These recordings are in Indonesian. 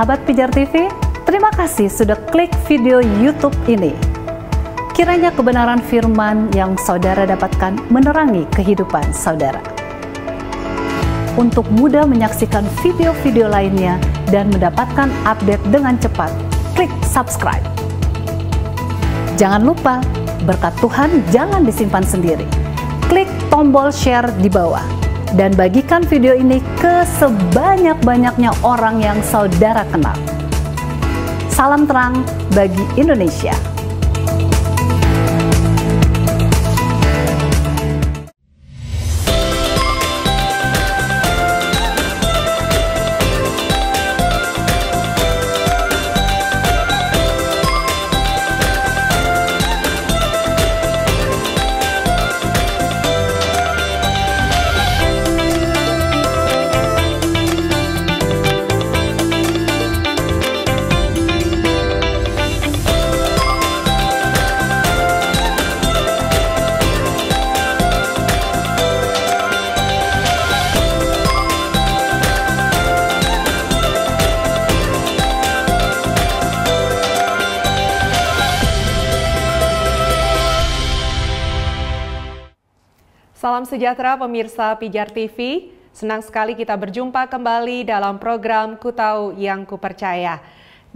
Sahabat Pijar TV, terima kasih sudah klik video YouTube ini. Kiranya kebenaran firman yang saudara dapatkan menerangi kehidupan saudara. Untuk mudah menyaksikan video-video lainnya dan mendapatkan update dengan cepat, klik subscribe. Jangan lupa, berkat Tuhan jangan disimpan sendiri. Klik tombol share di bawah dan bagikan video ini ke sebanyak-banyaknya orang yang saudara kenal. Salam terang bagi Indonesia. Salam sejahtera pemirsa Pijar TV, senang sekali kita berjumpa kembali dalam program Ku Tahu Yang Ku Percaya.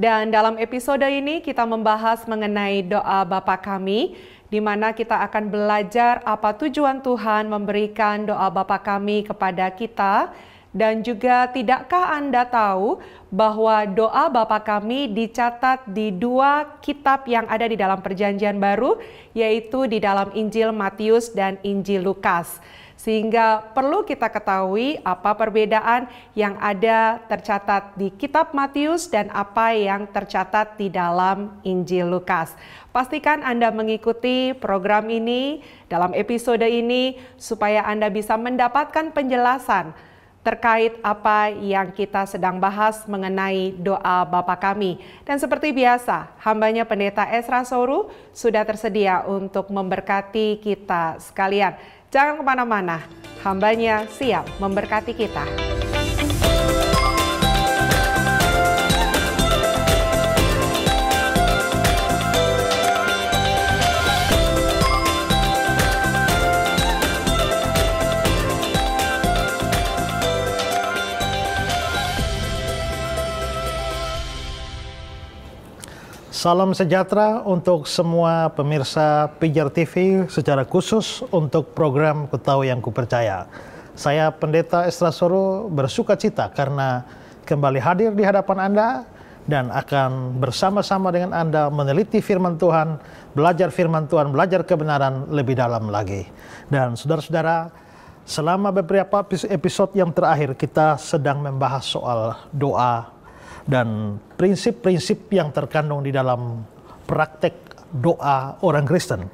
Dan dalam episode ini kita membahas mengenai doa Bapa Kami, di mana kita akan belajar apa tujuan Tuhan memberikan doa Bapa Kami kepada kita. Dan juga tidakkah Anda tahu bahwa doa Bapa Kami dicatat di dua kitab yang ada di dalam Perjanjian Baru, yaitu di dalam Injil Matius dan Injil Lukas. Sehingga perlu kita ketahui apa perbedaan yang ada tercatat di kitab Matius dan apa yang tercatat di dalam Injil Lukas. Pastikan Anda mengikuti program ini dalam episode ini supaya Anda bisa mendapatkan penjelasan terkait apa yang kita sedang bahas mengenai doa Bapa Kami. Dan seperti biasa, hambanya Pendeta Ezra Soru sudah tersedia untuk memberkati kita sekalian. Jangan kemana-mana, hambanya siap memberkati kita. Salam sejahtera untuk semua pemirsa Pijar TV, secara khusus untuk program Ku Tahu Yang Ku Percaya. Saya Pendeta Ezra Soru bersuka cita karena kembali hadir di hadapan Anda dan akan bersama-sama dengan Anda meneliti firman Tuhan, belajar firman Tuhan, belajar kebenaran lebih dalam lagi. Dan saudara-saudara, selama beberapa episode yang terakhir kita sedang membahas soal doa dan prinsip-prinsip yang terkandung di dalam praktek doa orang Kristen.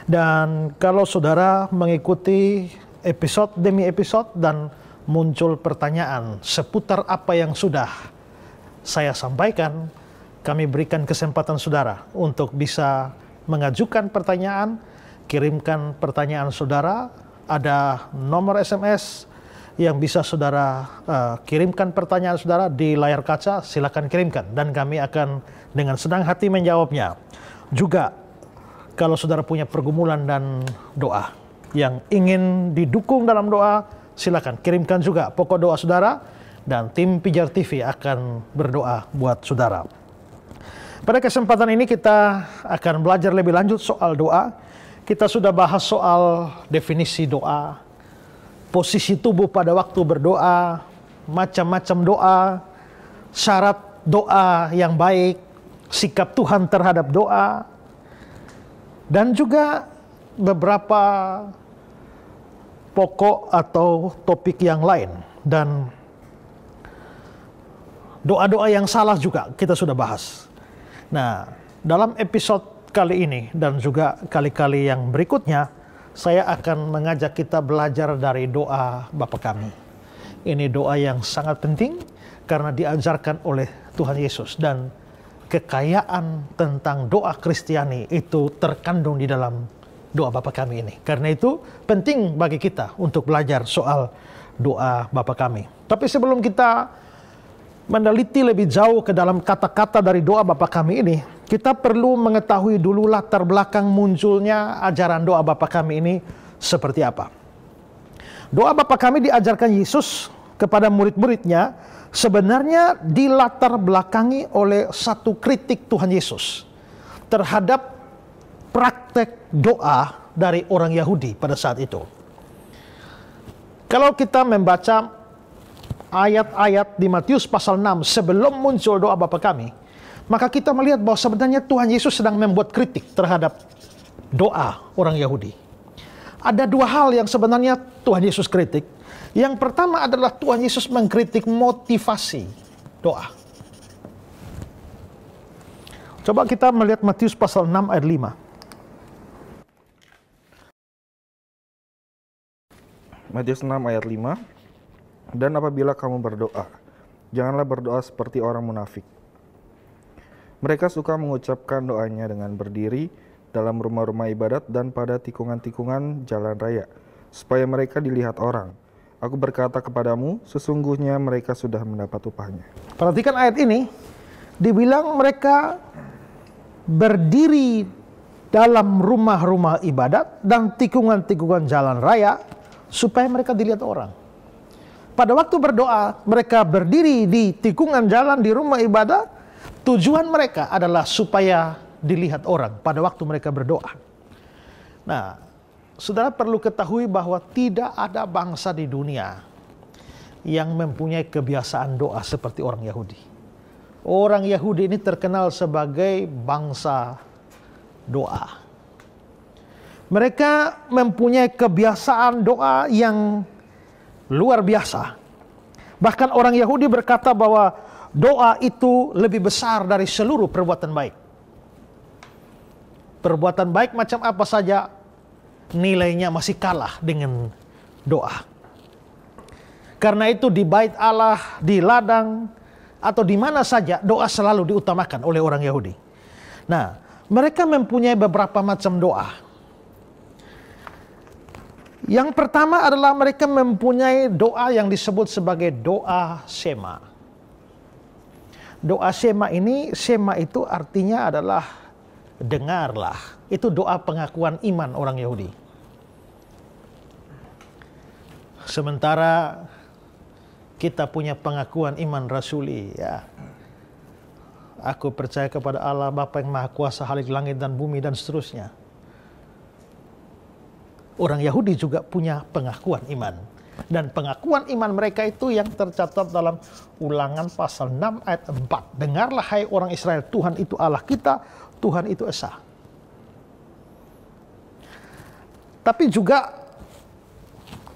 Dan kalau saudara mengikuti episode demi episode dan muncul pertanyaan seputar apa yang sudah saya sampaikan, kami berikan kesempatan saudara untuk bisa mengajukan pertanyaan, kirimkan pertanyaan saudara, ada nomor SMS yang bisa saudara kirimkan pertanyaan saudara di layar kaca, silakan kirimkan dan kami akan dengan senang hati menjawabnya. Juga kalau saudara punya pergumulan dan doa yang ingin didukung dalam doa, silakan kirimkan juga pokok doa saudara dan tim Pijar TV akan berdoa buat saudara. Pada kesempatan ini kita akan belajar lebih lanjut soal doa. Kita sudah bahas soal definisi doa, posisi tubuh pada waktu berdoa, macam-macam doa, syarat doa yang baik, sikap Tuhan terhadap doa, dan juga beberapa pokok atau topik yang lain. Dan doa-doa yang salah juga kita sudah bahas. Nah, dalam episode kali ini dan juga kali-kali yang berikutnya, saya akan mengajak kita belajar dari doa Bapa Kami. Ini doa yang sangat penting karena diajarkan oleh Tuhan Yesus dan kekayaan tentang doa Kristiani itu terkandung di dalam doa Bapa Kami ini. Karena itu penting bagi kita untuk belajar soal doa Bapa Kami. Tapi sebelum kita meneliti lebih jauh ke dalam kata-kata dari doa Bapa Kami ini, kita perlu mengetahui dulu latar belakang munculnya ajaran doa Bapa Kami ini seperti apa. Doa Bapa Kami diajarkan Yesus kepada murid-muridnya sebenarnya dilatar belakangi oleh satu kritik Tuhan Yesus terhadap praktek doa dari orang Yahudi pada saat itu. Kalau kita membaca ayat-ayat di Matius pasal 6 sebelum muncul doa Bapa Kami, maka kita melihat bahwa sebenarnya Tuhan Yesus sedang membuat kritik terhadap doa orang Yahudi. Ada dua hal yang sebenarnya Tuhan Yesus kritik. Yang pertama adalah Tuhan Yesus mengkritik motivasi doa. Coba kita melihat Matius pasal 6 ayat 5. Matius 6 ayat 5. Dan apabila kamu berdoa, janganlah berdoa seperti orang munafik. Mereka suka mengucapkan doanya dengan berdiri dalam rumah-rumah ibadat dan pada tikungan-tikungan jalan raya, supaya mereka dilihat orang. Aku berkata kepadamu, sesungguhnya mereka sudah mendapat upahnya. Perhatikan ayat ini, dibilang mereka berdiri dalam rumah-rumah ibadat dan tikungan-tikungan jalan raya, supaya mereka dilihat orang. Pada waktu berdoa, mereka berdiri di tikungan jalan di rumah ibadah. Tujuan mereka adalah supaya dilihat orang pada waktu mereka berdoa. Nah, saudara perlu ketahui bahwa tidak ada bangsa di dunia yang mempunyai kebiasaan doa seperti orang Yahudi. Orang Yahudi ini terkenal sebagai bangsa doa. Mereka mempunyai kebiasaan doa yang luar biasa. Bahkan orang Yahudi berkata bahwa doa itu lebih besar dari seluruh perbuatan baik. Perbuatan baik macam apa saja nilainya masih kalah dengan doa. Karena itu di bait Allah, di ladang, atau di mana saja doa selalu diutamakan oleh orang Yahudi. Nah, mereka mempunyai beberapa macam doa. Yang pertama adalah mereka mempunyai doa yang disebut sebagai doa Shema. Doa Shema ini, Shema itu artinya adalah dengarlah. Itu doa pengakuan iman orang Yahudi. Sementara kita punya pengakuan iman rasuli, ya. Aku percaya kepada Allah Bapa yang Maha Kuasa, Khalik langit dan bumi dan seterusnya. Orang Yahudi juga punya pengakuan iman. Dan pengakuan iman mereka itu yang tercatat dalam Ulangan pasal 6 ayat 4. Dengarlah hai orang Israel, Tuhan itu Allah kita, Tuhan itu Esa. Tapi juga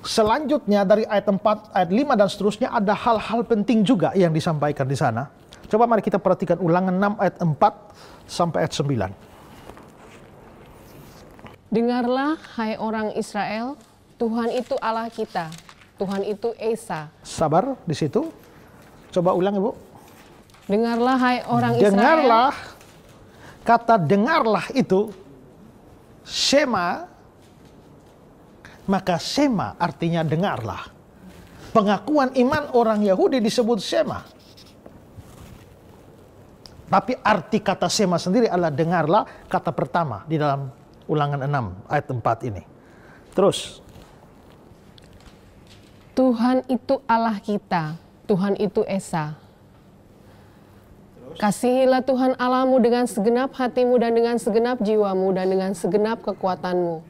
selanjutnya dari ayat 4, ayat 5 dan seterusnya ada hal-hal penting juga yang disampaikan di sana. Coba mari kita perhatikan Ulangan 6 ayat 4 sampai ayat 9. Dengarlah, hai orang Israel, Tuhan itu Allah kita, Tuhan itu Esa. Sabar di situ. Coba ulang Ibu. Dengarlah, hai orang Israel. Dengarlah, kata dengarlah itu, Shema, maka Shema artinya dengarlah. Pengakuan iman orang Yahudi disebut Shema. Tapi arti kata Shema sendiri adalah dengarlah, kata pertama di dalam Ulangan 6 ayat 4 ini. Terus. Tuhan itu Allah kita, Tuhan itu Esa. Kasihilah Tuhan Allahmu dengan segenap hatimu dan dengan segenap jiwamu dan dengan segenap kekuatanmu.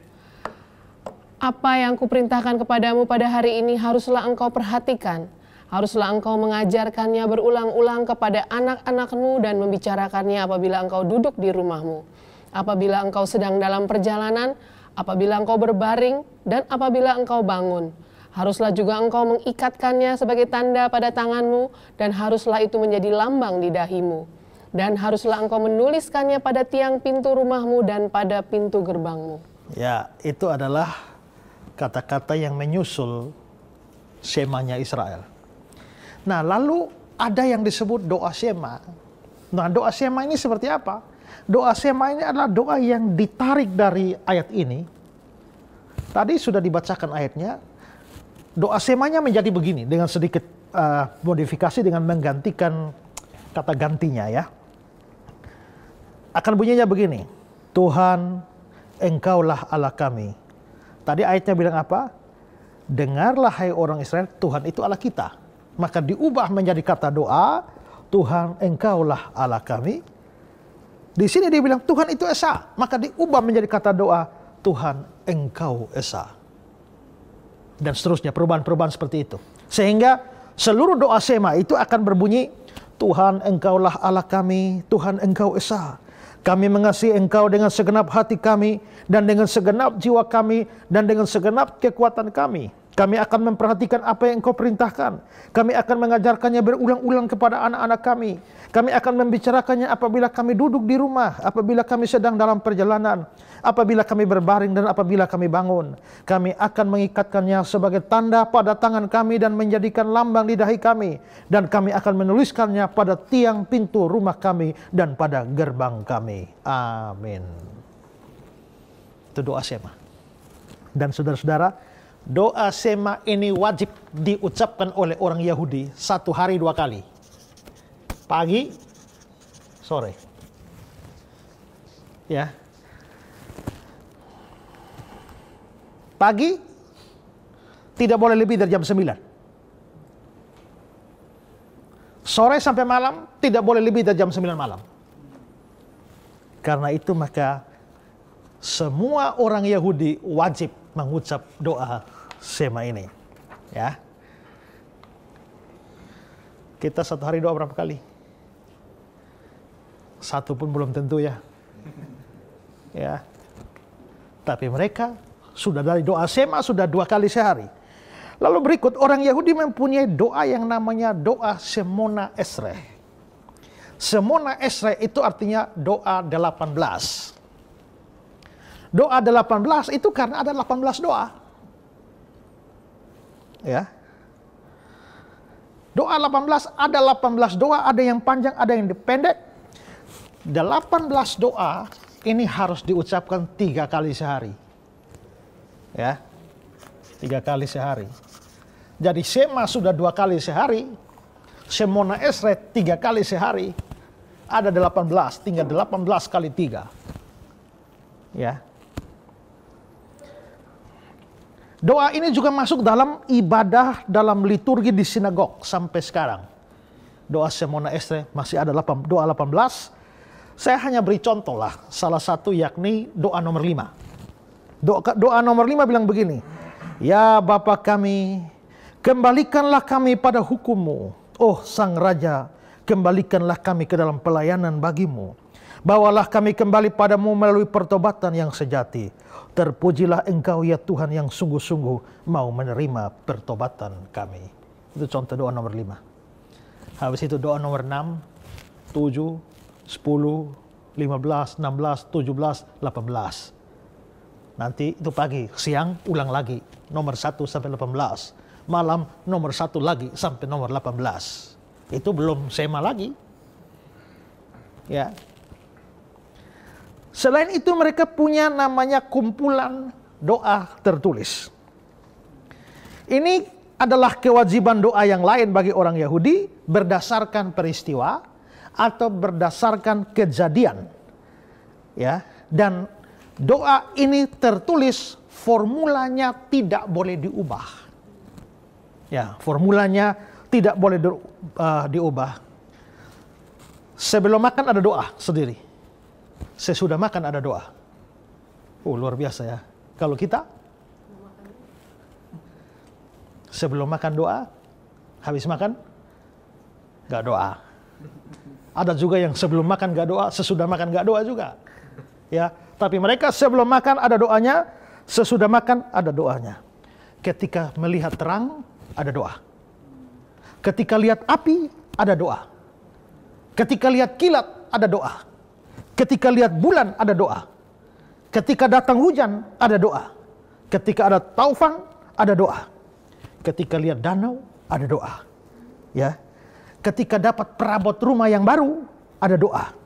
Apa yang kuperintahkan kepadamu pada hari ini haruslah engkau perhatikan. Haruslah engkau mengajarkannya berulang-ulang kepada anak-anakmu dan membicarakannya apabila engkau duduk di rumahmu, apabila engkau sedang dalam perjalanan, apabila engkau berbaring, dan apabila engkau bangun. Haruslah juga engkau mengikatkannya sebagai tanda pada tanganmu, dan haruslah itu menjadi lambang di dahimu. Dan haruslah engkau menuliskannya pada tiang pintu rumahmu dan pada pintu gerbangmu. Ya, itu adalah kata-kata yang menyusul Shemanya Israel. Nah, lalu ada yang disebut doa Shema. Nah, doa Shema ini seperti apa? Doa Shema ini adalah doa yang ditarik dari ayat ini. Tadi sudah dibacakan ayatnya. doa semanya menjadi begini dengan sedikit modifikasi dengan menggantikan kata gantinya ya. Akan bunyinya begini, Tuhan, Engkaulah Allah kami. Tadi ayatnya bilang apa? Dengarlah hai orang Israel, Tuhan itu Allah kita. Maka diubah menjadi kata doa, Tuhan, Engkaulah Allah kami. Di sini dia bilang Tuhan itu Esa, maka diubah menjadi kata doa, Tuhan, Engkau Esa. Dan seterusnya, perubahan-perubahan seperti itu. Sehingga seluruh doa sema itu akan berbunyi, Tuhan, Engkaulah Allah kami, Tuhan, Engkau Esa. Kami mengasihi Engkau dengan segenap hati kami, dan dengan segenap jiwa kami, dan dengan segenap kekuatan kami. Kami akan memperhatikan apa yang Engkau perintahkan. Kami akan mengajarkannya berulang-ulang kepada anak-anak kami. Kami akan membicarakannya apabila kami duduk di rumah, apabila kami sedang dalam perjalanan, apabila kami berbaring, dan apabila kami bangun. Kami akan mengikatkannya sebagai tanda pada tangan kami dan menjadikan lambang di dahi kami. Dan kami akan menuliskannya pada tiang pintu rumah kami dan pada gerbang kami. Amin. Itu doa sema. Dan saudara-saudara, doa sema ini wajib diucapkan oleh orang Yahudi 1 hari 2 kali. Pagi, sore. Ya. Pagi tidak boleh lebih dari jam 9. Sore sampai malam tidak boleh lebih dari jam 9 malam. Karena itu maka semua orang Yahudi wajib mengucap doa sema ini. Ya. Kita 1 hari doa berapa kali? 1 pun belum tentu ya. Ya. Tapi mereka sudah dari doa sema sudah 2 kali sehari. Lalu berikut orang Yahudi mempunyai doa yang namanya doa Shemona Esrei. Shemona Esrei itu artinya doa 18. Doa 18 itu karena ada 18 doa. Ya. Doa 18 ada 18 doa, ada yang panjang, ada yang pendek. 18 doa ini harus diucapkan 3 kali sehari. Ya. 3 kali sehari. Jadi sema sudah 2 kali sehari. Shemona Esrei 3 kali sehari. Ada 18, tinggal 18 kali 3. Ya. Doa ini juga masuk dalam ibadah, dalam liturgi di sinagog sampai sekarang. Doa Shemona Esrei masih ada doa 18. Saya hanya beri contoh lah, salah satu yakni doa nomor 5. Doa nomor 5 bilang begini, Ya Bapa kami, kembalikanlah kami pada hukum-Mu. Oh Sang Raja, kembalikanlah kami ke dalam pelayanan bagi-Mu. Bawalah kami kembali padamu melalui pertobatan yang sejati. Terpujilah Engkau ya Tuhan yang sungguh-sungguh mau menerima pertobatan kami. Itu contoh doa nomor 5. Habis itu doa nomor 6, 7, 10, 15, 16, 17, 18. Nanti itu pagi, siang ulang lagi. Nomor 1 sampai 18. Malam nomor 1 lagi sampai nomor 18. Itu belum sema lagi. Ya. Selain itu mereka punya namanya kumpulan doa tertulis. Ini adalah kewajiban doa yang lain bagi orang Yahudi berdasarkan peristiwa atau berdasarkan kejadian. Ya, dan doa ini tertulis, formulanya tidak boleh diubah. Ya, formulanya tidak boleh diubah. Sebelum makan ada doa sendiri. Sesudah makan ada doa. Oh, luar biasa ya. Kalau kita sebelum makan doa, habis makan gak doa. Ada juga yang sebelum makan gak doa, sesudah makan gak doa juga. Ya, tapi mereka sebelum makan ada doanya, sesudah makan ada doanya. Ketika melihat terang ada doa. Ketika lihat api ada doa. Ketika lihat kilat ada doa. Ketika lihat bulan ada doa. Ketika datang hujan ada doa. Ketika ada taufan ada doa. Ketika lihat danau ada doa. Ya. Ketika dapat perabot rumah yang baru ada doa.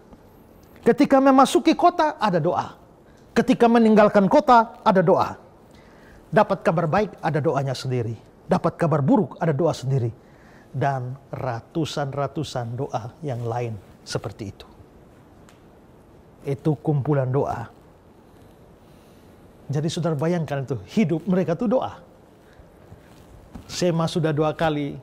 Ketika memasuki kota ada doa. Ketika meninggalkan kota ada doa. Dapat kabar baik ada doanya sendiri. dapat kabar buruk ada doa sendiri. Dan ratusan-ratusan doa yang lain seperti itu. Itu kumpulan doa. Jadi saudara bayangkan itu, hidup mereka itu doa. Sema sudah 2 kali,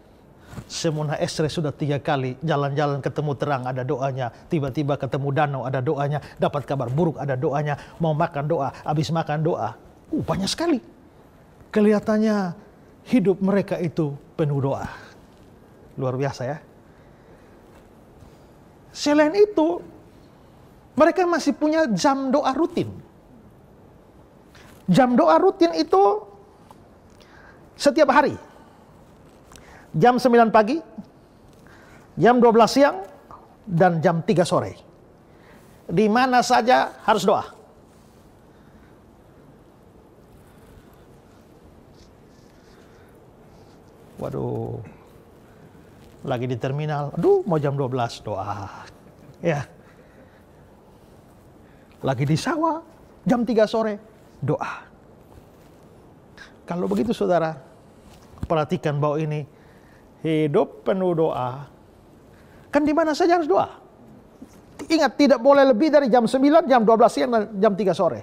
Semuna Esre sudah 3 kali, jalan-jalan ketemu terang ada doanya, tiba-tiba ketemu danau ada doanya, dapat kabar buruk ada doanya, mau makan doa, habis makan doa. Banyak sekali. Kelihatannya hidup mereka itu penuh doa. Luar biasa ya. Selain itu, mereka masih punya jam doa rutin. Jam doa rutin itu setiap hari. Jam 9 pagi, jam 12 siang, dan jam 3 sore. Di mana saja harus doa. Waduh. Lagi di terminal, aduh mau jam 12 doa. Ya. Lagi di sawah, jam 3 sore, doa. Kalau begitu saudara, perhatikan bahwa ini hidup penuh doa. Kan di mana saja harus doa. Ingat, tidak boleh lebih dari jam 9, jam 12 siang, dan jam 3 sore.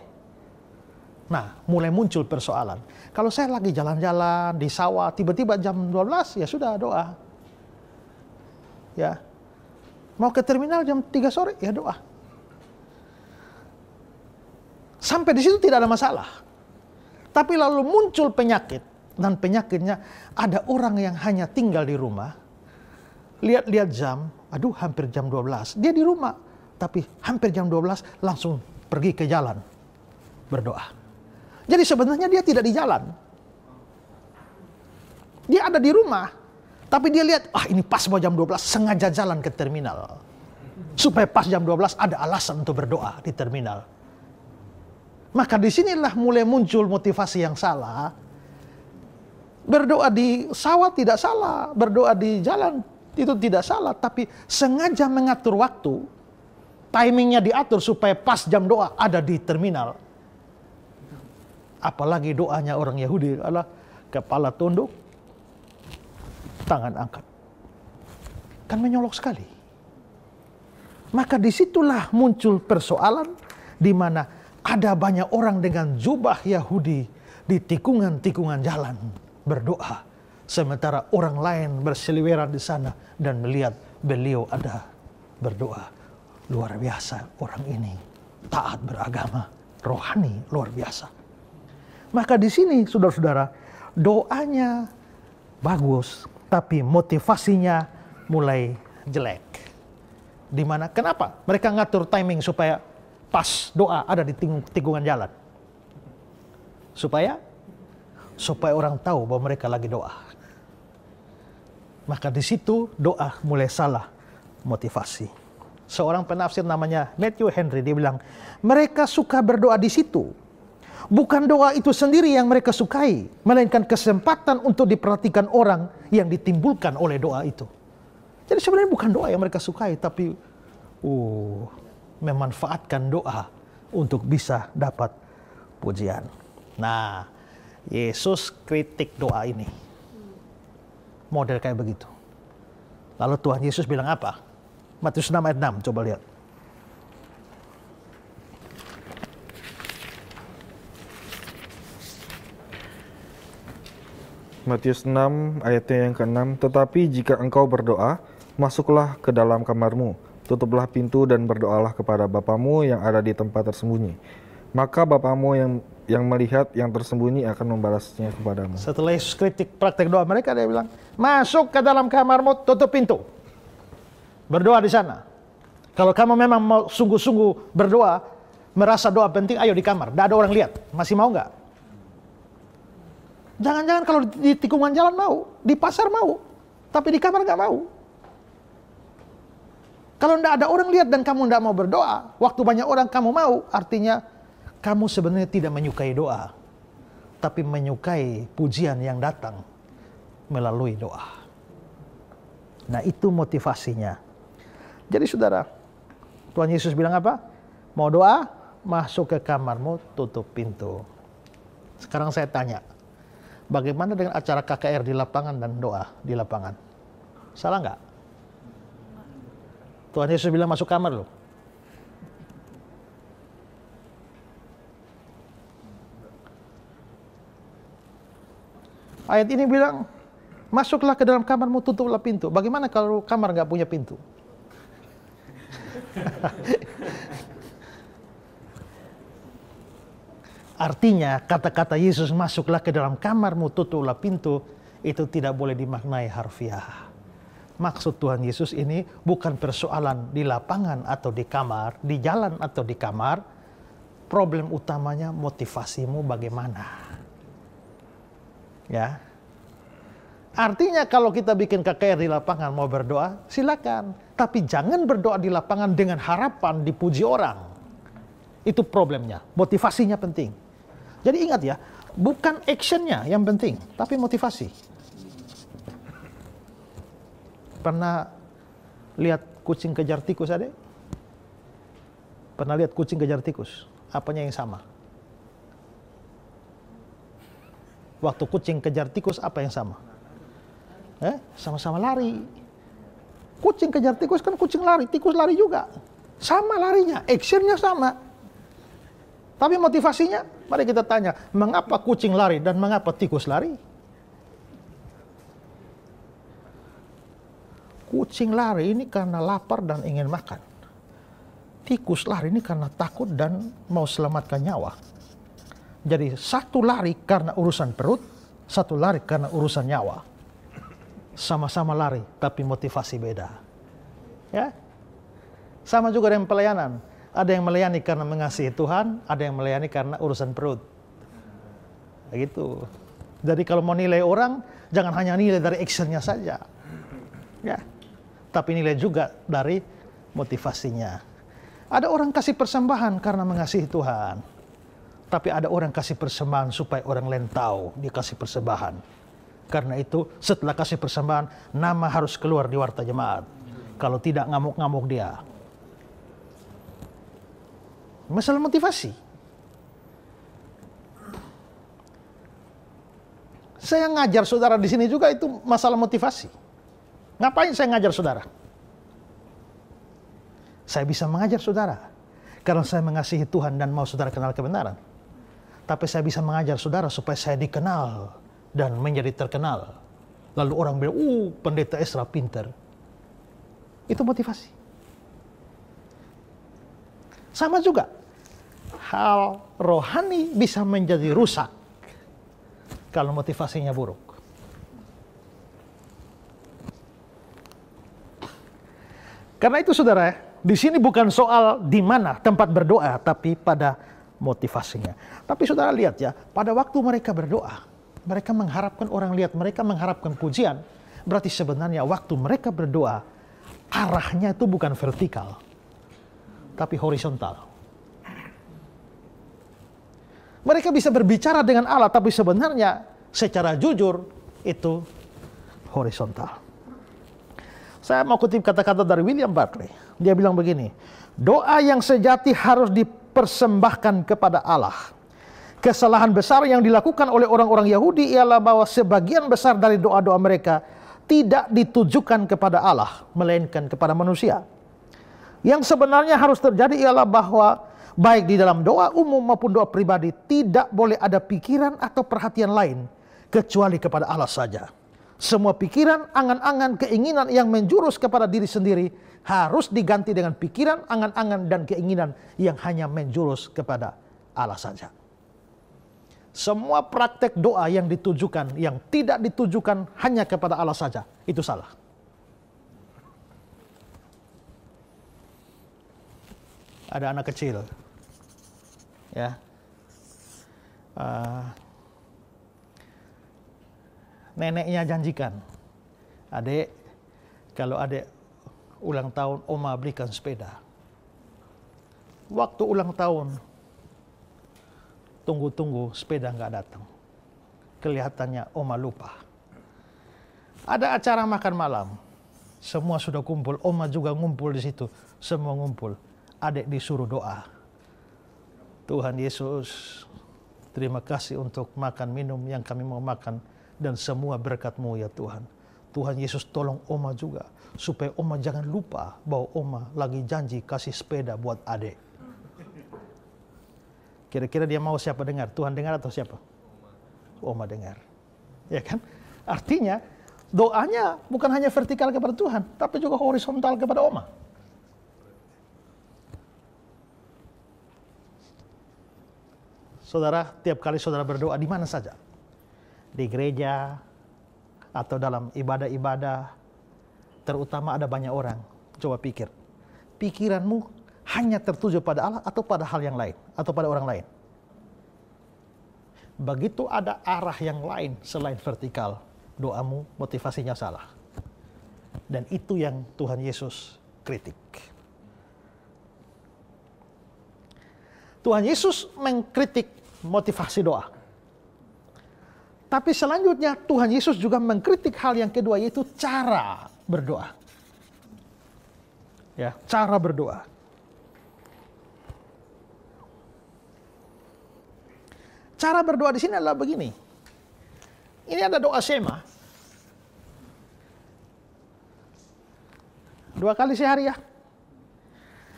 Nah, mulai muncul persoalan. Kalau saya lagi jalan-jalan di sawah, tiba-tiba jam 12, ya sudah doa. Ya, mau ke terminal jam 3 sore, ya doa. Sampai di situ tidak ada masalah. Tapi lalu muncul penyakit, dan penyakitnya ada orang yang hanya tinggal di rumah, lihat-lihat jam, aduh hampir jam 12, dia di rumah, tapi hampir jam 12 langsung pergi ke jalan, berdoa. Jadi sebenarnya dia tidak di jalan. Dia ada di rumah. Tapi dia lihat, ini pas mau jam 12, sengaja jalan ke terminal. Supaya pas jam 12 ada alasan untuk berdoa di terminal. Maka disinilah mulai muncul motivasi yang salah. Berdoa di sawah tidak salah, berdoa di jalan itu tidak salah. Tapi sengaja mengatur waktu, timingnya diatur supaya pas jam doa ada di terminal. Apalagi doanya orang Yahudi adalah kepala tunduk, tangan angkat. Kan menyolok sekali. Maka disitulah muncul persoalan di mana ada banyak orang dengan jubah Yahudi di tikungan-tikungan jalan berdoa. Sementara orang lain berseliweran di sana dan melihat beliau ada berdoa. Luar biasa orang ini. Taat beragama. Rohani luar biasa. Maka di sini saudara-saudara, doanya bagus. Tapi motivasinya mulai jelek. Di mana? Kenapa? Mereka ngatur timing supaya pas doa ada di tikungan jalan. Supaya orang tahu bahwa mereka lagi doa. Maka di situ doa mulai salah motivasi. Seorang penafsir namanya Matthew Henry, dia bilang, mereka suka berdoa di situ. Bukan doa itu sendiri yang mereka sukai, melainkan kesempatan untuk diperhatikan orang yang ditimbulkan oleh doa itu. Jadi sebenarnya bukan doa yang mereka sukai, tapi memanfaatkan doa untuk bisa dapat pujian. Nah, Yesus kritik doa ini. Model kayak begitu. Lalu Tuhan Yesus bilang apa? Matius 6 ayat 6, coba lihat. Matius 6 ayatnya yang ke-6, tetapi jika engkau berdoa, masuklah ke dalam kamarmu, tutuplah pintu dan berdoalah kepada Bapamu yang ada di tempat tersembunyi. Maka Bapamu yang melihat yang tersembunyi akan membalasnya kepadamu. Setelah Yesus kritik praktek doa mereka, dia bilang, masuk ke dalam kamarmu, tutup pintu. Berdoa di sana. Kalau kamu memang mau sungguh-sungguh berdoa, merasa doa penting, ayo di kamar. Tidak ada orang lihat. Masih mau nggak? Jangan-jangan kalau di tikungan jalan mau, di pasar mau, tapi di kamar nggak mau. Kalau tidak ada orang lihat dan kamu tidak mau berdoa, waktu banyak orang kamu mau, artinya kamu sebenarnya tidak menyukai doa, tapi menyukai pujian yang datang melalui doa. Nah, itu motivasinya. Jadi saudara, Tuhan Yesus bilang apa? Mau doa, masuk ke kamarmu, tutup pintu. Sekarang saya tanya, Bagaimana dengan acara KKR di lapangan dan doa di lapangan? Salah nggak? Tuhan Yesus bilang masuk kamar loh. Ayat ini bilang, masuklah ke dalam kamarmu, tutuplah pintu. Bagaimana kalau kamar nggak punya pintu? Artinya, kata-kata Yesus masuklah ke dalam kamarmu, tutuplah pintu, itu tidak boleh dimaknai harfiah. Maksud Tuhan Yesus ini bukan persoalan di lapangan atau di kamar, di jalan atau di kamar. Problem utamanya motivasimu bagaimana. Ya, artinya kalau kita bikin KKR di lapangan mau berdoa, silakan. Tapi jangan berdoa di lapangan dengan harapan dipuji orang. Itu problemnya. Motivasinya penting. Jadi ingat ya, bukan actionnya yang penting, tapi motivasi. Pernah lihat kucing kejar tikus, adek? Pernah lihat kucing kejar tikus? Apanya yang sama? Waktu kucing kejar tikus, apa yang sama? Sama-sama lari. Kucing kejar tikus kan kucing lari, tikus lari juga. Sama larinya, actionnya sama. Tapi motivasinya, mari kita tanya, mengapa kucing lari dan mengapa tikus lari? Kucing lari ini karena lapar dan ingin makan. Tikus lari ini karena takut dan mau selamatkan nyawa. Jadi satu lari karena urusan perut, satu lari karena urusan nyawa. Sama-sama lari, tapi motivasi beda. Ya, sama juga dengan pelayanan. Ada yang melayani karena mengasihi Tuhan, ada yang melayani karena urusan perut. Begitu. Jadi kalau mau nilai orang, jangan hanya nilai dari actionnya saja. Ya, tapi nilai juga dari motivasinya. Ada orang kasih persembahan karena mengasihi Tuhan. Tapi ada orang kasih persembahan supaya orang lain tahu dia kasih persembahan. Karena itu setelah kasih persembahan, nama harus keluar di warta jemaat. Kalau tidak, ngamuk-ngamuk dia. Masalah motivasi. Saya ngajar saudara di sini juga itu masalah motivasi. Ngapain saya ngajar saudara? Saya bisa mengajar saudara karena saya mengasihi Tuhan dan mau saudara kenal kebenaran. Tapi saya bisa mengajar saudara supaya saya dikenal dan menjadi terkenal. Lalu orang bilang, pendeta Esra pinter. Itu motivasi. Sama juga, hal rohani bisa menjadi rusak kalau motivasinya buruk. Karena itu saudara, di sini bukan soal di mana tempat berdoa, tapi pada motivasinya. Tapi saudara lihat ya, pada waktu mereka berdoa, mereka mengharapkan orang lihat, mereka mengharapkan pujian. Berarti sebenarnya waktu mereka berdoa, arahnya itu bukan vertikal, tapi horizontal. Mereka bisa berbicara dengan Allah, tapi sebenarnya secara jujur itu horizontal. Saya mau kutip kata-kata dari William Barclay. Dia bilang begini, doa yang sejati harus dipersembahkan kepada Allah. Kesalahan besar yang dilakukan oleh orang-orang Yahudi ialah bahwa sebagian besar dari doa-doa mereka tidak ditujukan kepada Allah, melainkan kepada manusia. Yang sebenarnya harus terjadi ialah bahwa baik di dalam doa umum maupun doa pribadi tidak boleh ada pikiran atau perhatian lain kecuali kepada Allah saja. Semua pikiran, angan-angan, keinginan yang menjurus kepada diri sendiri harus diganti dengan pikiran, angan-angan, dan keinginan yang hanya menjurus kepada Allah saja. Semua praktek doa yang ditujukan, yang tidak ditujukan hanya kepada Allah saja, itu salah. Ada anak kecil, ya, neneknya janjikan, adek, kalau adek ulang tahun, oma belikan sepeda. Waktu ulang tahun, tunggu-tunggu sepeda nggak datang. Kelihatannya oma lupa. Ada acara makan malam, semua sudah kumpul, oma juga ngumpul di situ, semua ngumpul. Adek disuruh doa. Tuhan Yesus, Terima kasih untuk makan minum yang kami mau makan dan semua berkat-Mu ya Tuhan. Tuhan Yesus tolong Oma juga, supaya Oma jangan lupa bahwa Oma lagi janji kasih sepeda buat adik. Kira-kira dia mau siapa dengar? Tuhan dengar atau siapa? Oma dengar. Ya kan? Artinya doanya bukan hanya vertikal kepada Tuhan, tapi juga horizontal kepada Oma. Saudara, tiap kali saudara berdoa di mana saja, di gereja atau dalam ibadah-ibadah, terutama ada banyak orang, coba pikir, pikiranmu hanya tertuju pada Allah atau pada hal yang lain, atau pada orang lain. Begitu ada arah yang lain selain vertikal, doamu motivasinya salah. Dan itu yang Tuhan Yesus kritik. Tuhan Yesus mengkritik motivasi doa. Tapi selanjutnya Tuhan Yesus juga mengkritik hal yang kedua, yaitu cara berdoa. Ya, cara berdoa. Cara berdoa di sini adalah begini. Ini ada doa Shema. 2 kali sehari ya.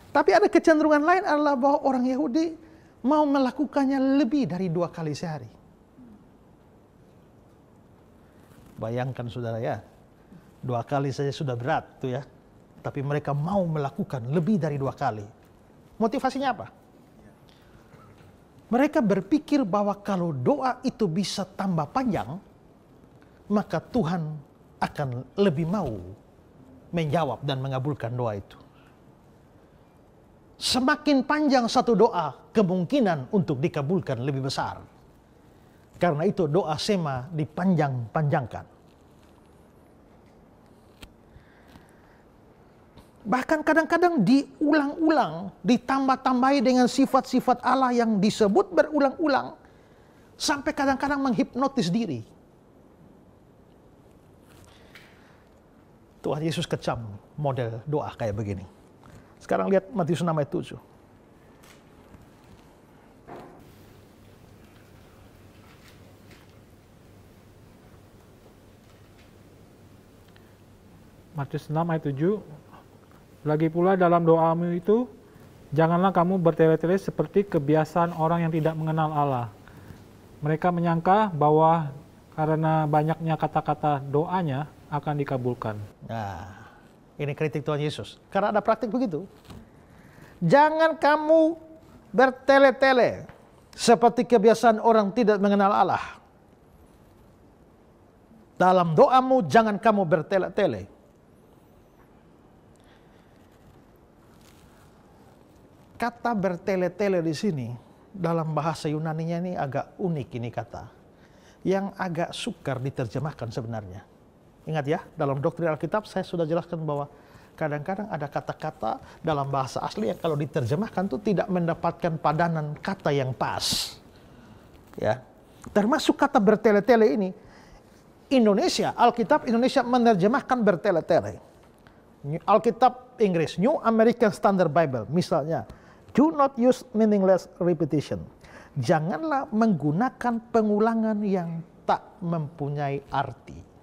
Tapi ada kecenderungan lain adalah bahwa orang Yahudi mau melakukannya lebih dari 2 kali sehari. Bayangkan saudara ya, 2 kali saja sudah berat tuh ya. Tapi mereka mau melakukan lebih dari 2 kali. Motivasinya apa? Mereka berpikir bahwa kalau doa itu bisa tambah panjang, maka Tuhan akan lebih mau menjawab dan mengabulkan doa itu. Semakin panjang satu doa, kemungkinan untuk dikabulkan lebih besar. Karena itu doa Shema dipanjang-panjangkan. Bahkan kadang-kadang diulang-ulang, ditambah-tambahi dengan sifat-sifat Allah yang disebut berulang-ulang, sampai kadang-kadang menghipnotis diri. Tuhan Yesus kecam model doa kayak begini. Sekarang lihat Matius 6 ayat 7. Matius 6 ayat 7. Lagi pula dalam doamu itu, janganlah kamu bertele-tele seperti kebiasaan orang yang tidak mengenal Allah. Mereka menyangka bahwa karena banyaknya kata-kata doanya akan dikabulkan. Nah, ini kritik Tuhan Yesus. Karena ada praktik begitu. Jangan kamu bertele-tele seperti kebiasaan orang tidak mengenal Allah. Dalam doamu jangan kamu bertele-tele. Kata bertele-tele di sini dalam bahasa Yunaninya ini agak unik ini kata. Yang agak sukar diterjemahkan sebenarnya. Ingat ya, dalam doktrin Alkitab saya sudah jelaskan bahwa kadang-kadang ada kata-kata dalam bahasa asli yang kalau diterjemahkan tuh tidak mendapatkan padanan kata yang pas. Ya. Termasuk kata bertele-tele ini, Indonesia, Alkitab Indonesia menerjemahkan bertele-tele. Alkitab Inggris, New American Standard Bible, misalnya, do not use meaningless repetition. Janganlah menggunakan pengulangan yang tak mempunyai arti.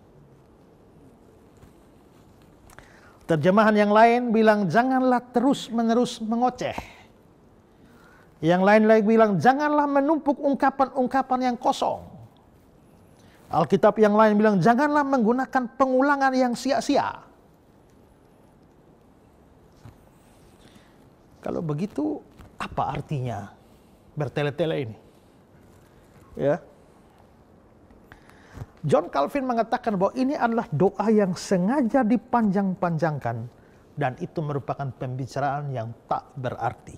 Terjemahan yang lain bilang janganlah terus-menerus mengoceh. Yang lain lagi bilang janganlah menumpuk ungkapan-ungkapan yang kosong. Alkitab yang lain bilang janganlah menggunakan pengulangan yang sia-sia. Kalau begitu apa artinya bertele-tele ini? Ya. John Calvin mengatakan bahwa ini adalah doa yang sengaja dipanjang-panjangkan dan itu merupakan pembicaraan yang tak berarti.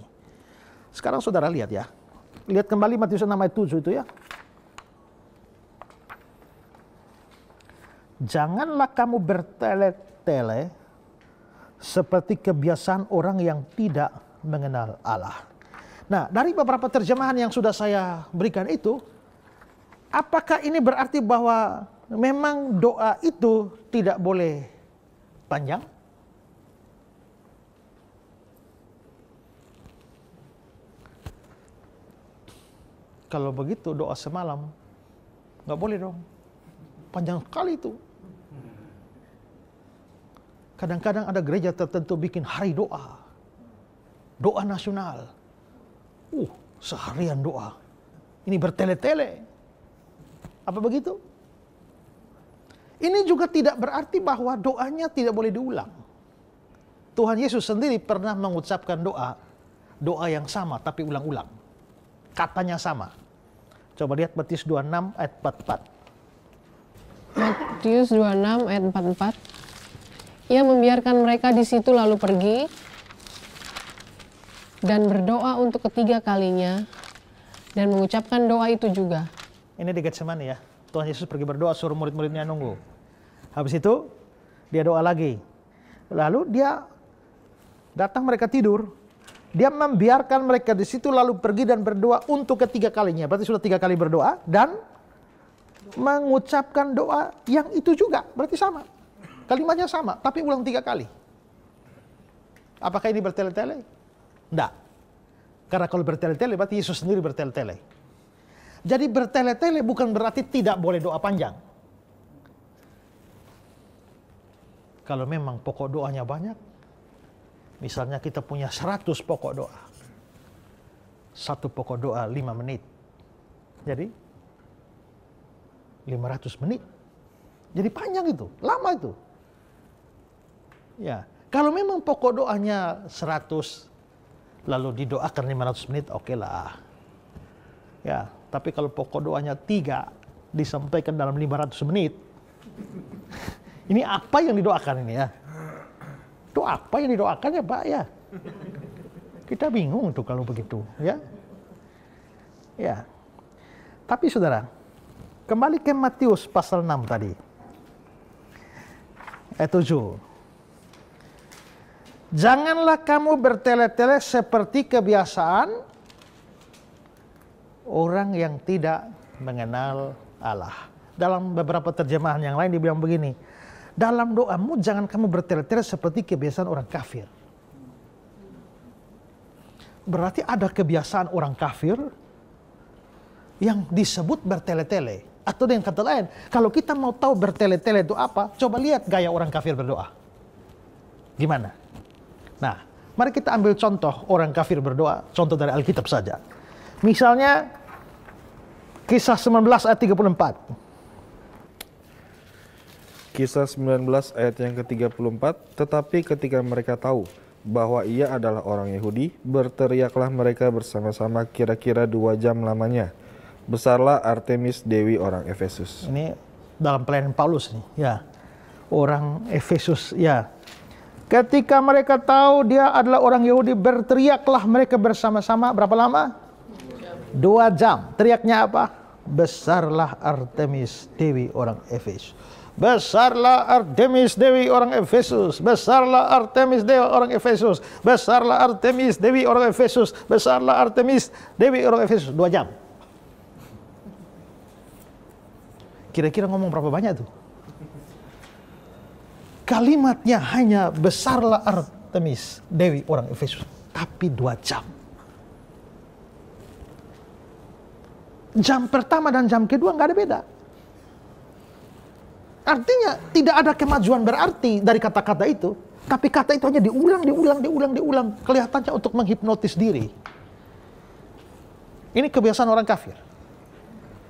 Sekarang saudara lihat ya. Lihat kembali Matius 6 ayat 7 itu ya. Janganlah kamu bertele-tele seperti kebiasaan orang yang tidak mengenal Allah. Nah, dari beberapa terjemahan yang sudah saya berikan itu, apakah ini berarti bahwa memang doa itu tidak boleh panjang? Kalau begitu doa semalam nggak boleh dong. Panjang sekali itu. Kadang-kadang ada gereja tertentu bikin hari doa. Doa nasional. Seharian doa. Ini bertele-tele. Apa begitu? Ini juga tidak berarti bahwa doanya tidak boleh diulang. Tuhan Yesus sendiri pernah mengucapkan doa yang sama tapi ulang-ulang. Katanya sama. Coba lihat Matius 26 ayat 44. Matius 26 ayat 44. Ia membiarkan mereka di situ lalu pergi dan berdoa untuk ketiga kalinya dan mengucapkan doa itu juga. Ini di Getsemani ya. Tuhan Yesus pergi berdoa, suruh murid-muridnya nunggu. Habis itu dia doa lagi. Lalu dia datang, mereka tidur. Dia membiarkan mereka di situ lalu pergi dan berdoa untuk ketiga kalinya. Berarti sudah 3 kali berdoa dan mengucapkan doa yang itu juga. Berarti sama. Kalimatnya sama, tapi ulang 3 kali. Apakah ini bertele-tele? Enggak. Karena kalau bertele-tele berarti Yesus sendiri bertele-tele. Jadi bertele-tele bukan berarti tidak boleh doa panjang. Kalau memang pokok doanya banyak, misalnya kita punya 100 pokok doa. Satu pokok doa 5 menit. Jadi 500 menit. Jadi panjang itu, lama itu. Ya, kalau memang pokok doanya 100 lalu didoakan 500 menit, oke lah. Ya, tapi kalau pokok doanya 3 disampaikan dalam 500 menit, ini apa yang didoakan ini ya? Itu apa yang didoakan ya Pak ya? Kita bingung tuh kalau begitu ya. Ya. Tapi saudara, kembali ke Matius pasal 6 tadi. Ayat 7. Janganlah kamu bertele-tele seperti kebiasaan orang yang tidak mengenal Allah. Dalam beberapa terjemahan yang lain dibilang begini, dalam doamu jangan kamu bertele-tele seperti kebiasaan orang kafir. Berarti ada kebiasaan orang kafir yang disebut bertele-tele. Atau dengan kata lain, kalau kita mau tahu bertele-tele itu apa, coba lihat gaya orang kafir berdoa. Gimana? Nah, mari kita ambil contoh orang kafir berdoa, contoh dari Alkitab saja. Misalnya, Kisah 19 ayat 34. Kisah 19 ayat yang ke-34, tetapi ketika mereka tahu bahwa ia adalah orang Yahudi, berteriaklah mereka bersama-sama kira-kira 2 jam lamanya. Besarlah Artemis Dewi orang Efesus. Ini dalam pelayanan Paulus nih, ya. Orang Efesus, ya. Ketika mereka tahu dia adalah orang Yahudi, berteriaklah mereka bersama-sama. Berapa lama? 2 jam. Teriaknya apa? Besarlah Artemis Dewi orang Efesus. Besarlah Artemis Dewi orang Efesus. Besarlah Artemis Dewi orang Efesus. Besarlah Artemis Dewi orang Efesus. Besarlah Artemis Dewi orang Efesus. 2 jam. Kira-kira ngomong berapa banyak tuh? Kalimatnya hanya besarlah Artemis Dewi orang Efesus. Tapi 2 jam. Jam pertama dan jam kedua nggak ada beda. Artinya tidak ada kemajuan berarti dari kata-kata itu. Tapi kata itu hanya diulang. Kelihatannya untuk menghipnotis diri. Ini kebiasaan orang kafir.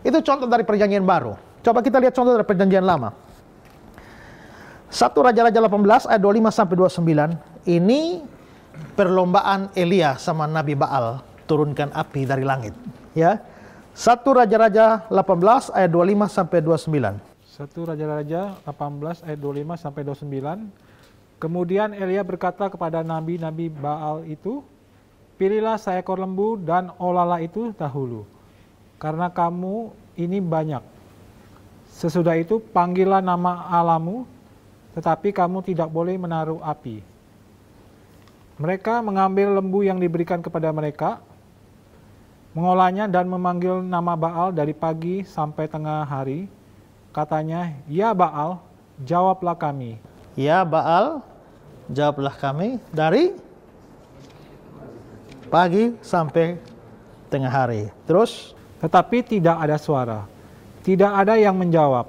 Itu contoh dari perjanjian baru. Coba kita lihat contoh dari perjanjian lama. 1 Raja-Raja 18 ayat 25 sampai 29. Ini perlombaan Elia sama Nabi Baal turunkan api dari langit. Ya. 1 Raja-Raja 18 ayat 25 sampai 29. 1 Raja-Raja 18 ayat 25 sampai 29. Kemudian Elia berkata kepada nabi-nabi Baal itu, pilihlah seekor lembu dan olahlah itu dahulu, karena kamu ini banyak. Sesudah itu panggillah nama Allahmu, tetapi kamu tidak boleh menaruh api. Mereka mengambil lembu yang diberikan kepada mereka, mengolahnya dan memanggil nama Baal dari pagi sampai tengah hari. Katanya, ya Baal, jawablah kami. Ya Baal, jawablah kami dari pagi sampai tengah hari. Terus? tetapi tidak ada suara. Tidak ada yang menjawab.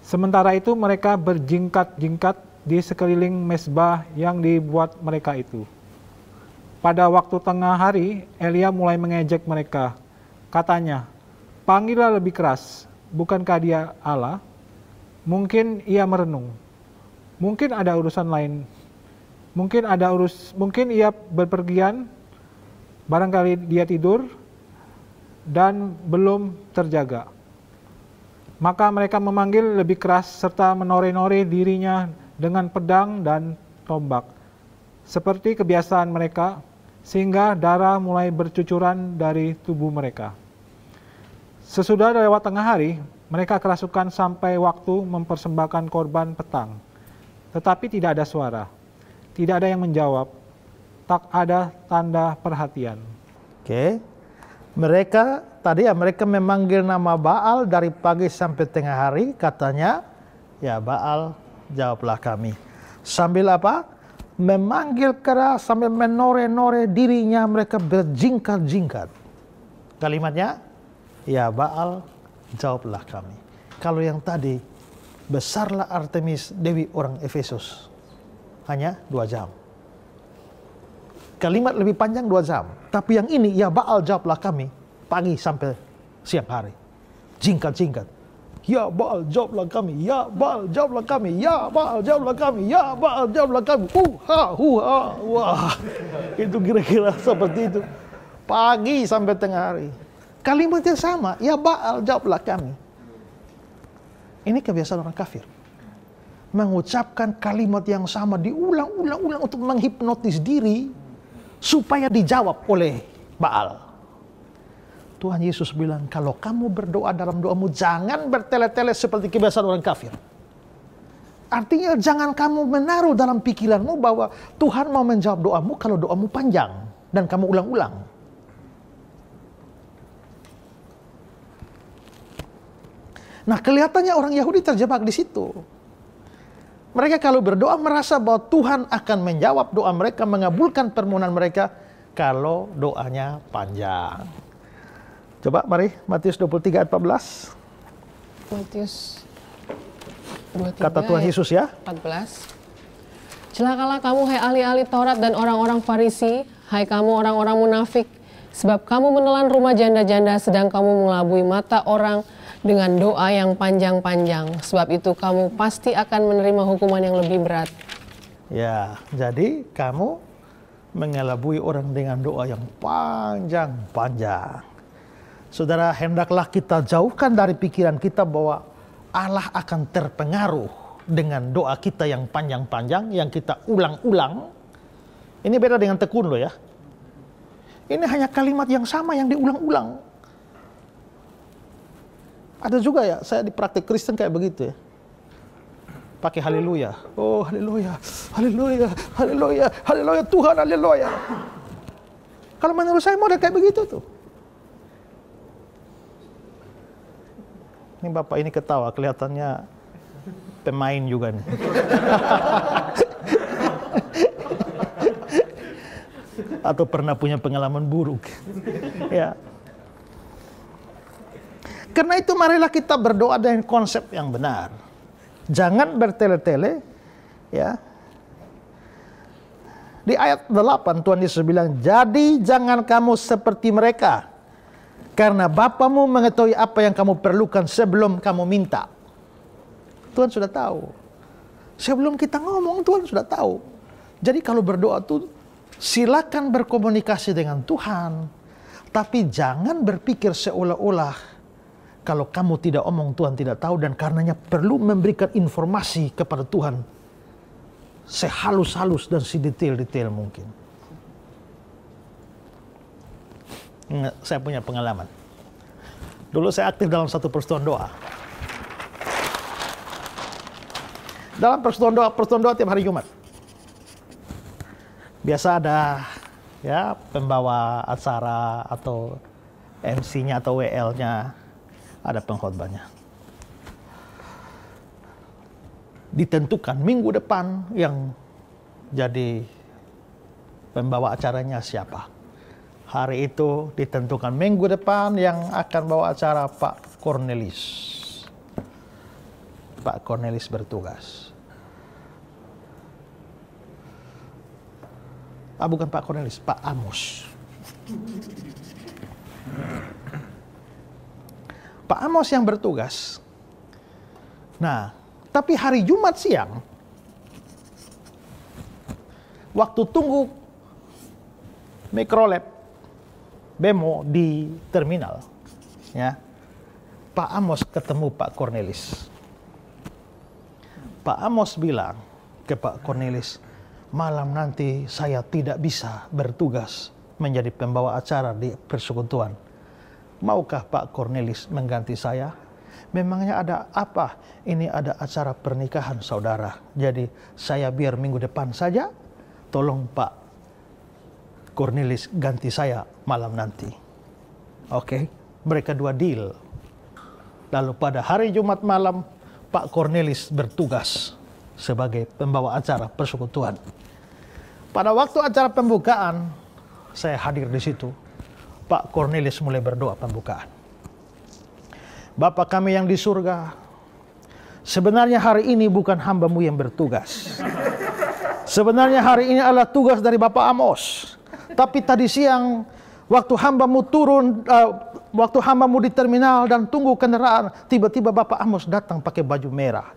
Sementara itu mereka berjingkat-jingkat di sekeliling mezbah yang dibuat mereka itu. Pada waktu tengah hari, Elia mulai mengejek mereka. Katanya, "Panggillah lebih keras, bukankah dia Allah? Mungkin ia merenung. Mungkin ada urusan lain. Mungkin ia berpergian, barangkali dia tidur dan belum terjaga." Maka mereka memanggil lebih keras serta menore-nore dirinya dengan pedang dan tombak, seperti kebiasaan mereka, sehingga darah mulai bercucuran dari tubuh mereka. Sesudah lewat tengah hari, mereka kerasukan sampai waktu mempersembahkan korban petang. Tetapi tidak ada suara, tidak ada yang menjawab, tak ada tanda perhatian. Oke. Mereka memanggil nama Baal dari pagi sampai tengah hari, katanya, "Ya Baal, jawablah kami." Sambil apa? Memanggil keras, sambil menore-nore dirinya, mereka berjingkat-jingkat. Kalimatnya, "Ya Baal, jawablah kami." Kalau yang tadi, besarlah Artemis, dewi orang Efesus, hanya 2 jam. Kalimat lebih panjang 2 jam. Tapi yang ini, "Ya Baal, jawablah kami," pagi sampai siang hari. Jingkat-jingkat. "Ya Baal, jawablah kami. Ya Baal, jawablah kami. Ya Baal, jawablah kami. Ya Baal, jawablah kami." Wah. Itu kira-kira seperti itu. Pagi sampai tengah hari. Kalimatnya sama. "Ya Baal, jawablah kami." Ini kebiasaan orang kafir. Mengucapkan kalimat yang sama diulang-ulang untuk menghipnotis diri supaya dijawab oleh Baal. Tuhan Yesus bilang, kalau kamu berdoa dalam doamu, jangan bertele-tele seperti kebiasaan orang kafir. Artinya jangan kamu menaruh dalam pikiranmu bahwa Tuhan mau menjawab doamu kalau doamu panjang dan kamu ulang-ulang. Nah, kelihatannya orang Yahudi terjebak di situ. Mereka kalau berdoa merasa bahwa Tuhan akan menjawab doa mereka, mengabulkan permohonan mereka kalau doanya panjang. Coba mari Matius 23 ayat 14. Matius 23 Kata Tuhan Yesus ya. 14. "Celakalah kamu hai ahli-ahli Taurat dan orang-orang Farisi, hai kamu orang-orang munafik, sebab kamu menelan rumah janda-janda sedang kamu mengelabui mata orang dengan doa yang panjang-panjang. Sebab itu kamu pasti akan menerima hukuman yang lebih berat." Ya, jadi kamu mengelabui orang dengan doa yang panjang-panjang. Saudara, hendaklah kita jauhkan dari pikiran kita bahwa Allah akan terpengaruh dengan doa kita yang panjang-panjang, yang kita ulang-ulang. Ini beda dengan tekun loh ya. Ini hanya kalimat yang sama yang diulang-ulang. Ada juga ya, saya di praktik Kristen kayak begitu ya. Pakai haleluya. Oh haleluya, haleluya, haleluya, haleluya, Tuhan haleluya. Kalau menurut saya model kayak begitu tuh. Ini Bapak ini ketawa, kelihatannya pemain juga nih. Atau pernah punya pengalaman buruk. Ya. Karena itu marilah kita berdoa dengan konsep yang benar. Jangan bertele-tele, ya. Di ayat 8 Tuhan Yesus bilang, "Jadi jangan kamu seperti mereka, karena Bapamu mengetahui apa yang kamu perlukan sebelum kamu minta." Tuhan sudah tahu. Sebelum kita ngomong, Tuhan sudah tahu. Jadi kalau berdoa tuh silakan berkomunikasi dengan Tuhan, tapi jangan berpikir seolah-olah kalau kamu tidak omong Tuhan tidak tahu, dan karenanya perlu memberikan informasi kepada Tuhan sehalus-halus dan sedetail-detail mungkin. Saya punya pengalaman. Dulu saya aktif dalam satu persekutuan doa. Dalam persekutuan doa tiap hari Jumat. Biasa ada ya pembawa acara atau MC-nya atau WL-nya, ada pengkhotbahnya. Ditentukan minggu depan yang jadi pembawa acaranya siapa. Hari itu ditentukan minggu depan yang akan bawa acara Pak Cornelis. Pak Cornelis bertugas. Bukan Pak Cornelis, Pak Amos. Pak Amos yang bertugas. Nah, tapi hari Jumat siang, waktu tunggu mikrolab Bemo di terminal, ya, Pak Amos ketemu Pak Cornelis. Pak Amos bilang ke Pak Cornelis, malam nanti saya tidak bisa bertugas menjadi pembawa acara di persekutuan. Maukah Pak Cornelis mengganti saya? Memangnya ada apa? Ini ada acara pernikahan saudara. Jadi saya biar minggu depan saja. Tolong Pak Cornelis ganti saya malam nanti. Oke, mereka dua deal. Lalu pada hari Jumat malam, Pak Cornelis bertugas sebagai pembawa acara persekutuan. Pada waktu acara pembukaan, saya hadir di situ. Pak Cornelis mulai berdoa pembukaan. Bapa kami yang di surga, sebenarnya hari ini bukan hamba-Mu yang bertugas. Sebenarnya hari ini adalah tugas dari Bapak Amos. Tapi tadi siang, waktu hamba-Mu turun, waktu hamba-Mu di terminal dan tunggu kendaraan, tiba-tiba Bapak Amos datang pakai baju merah.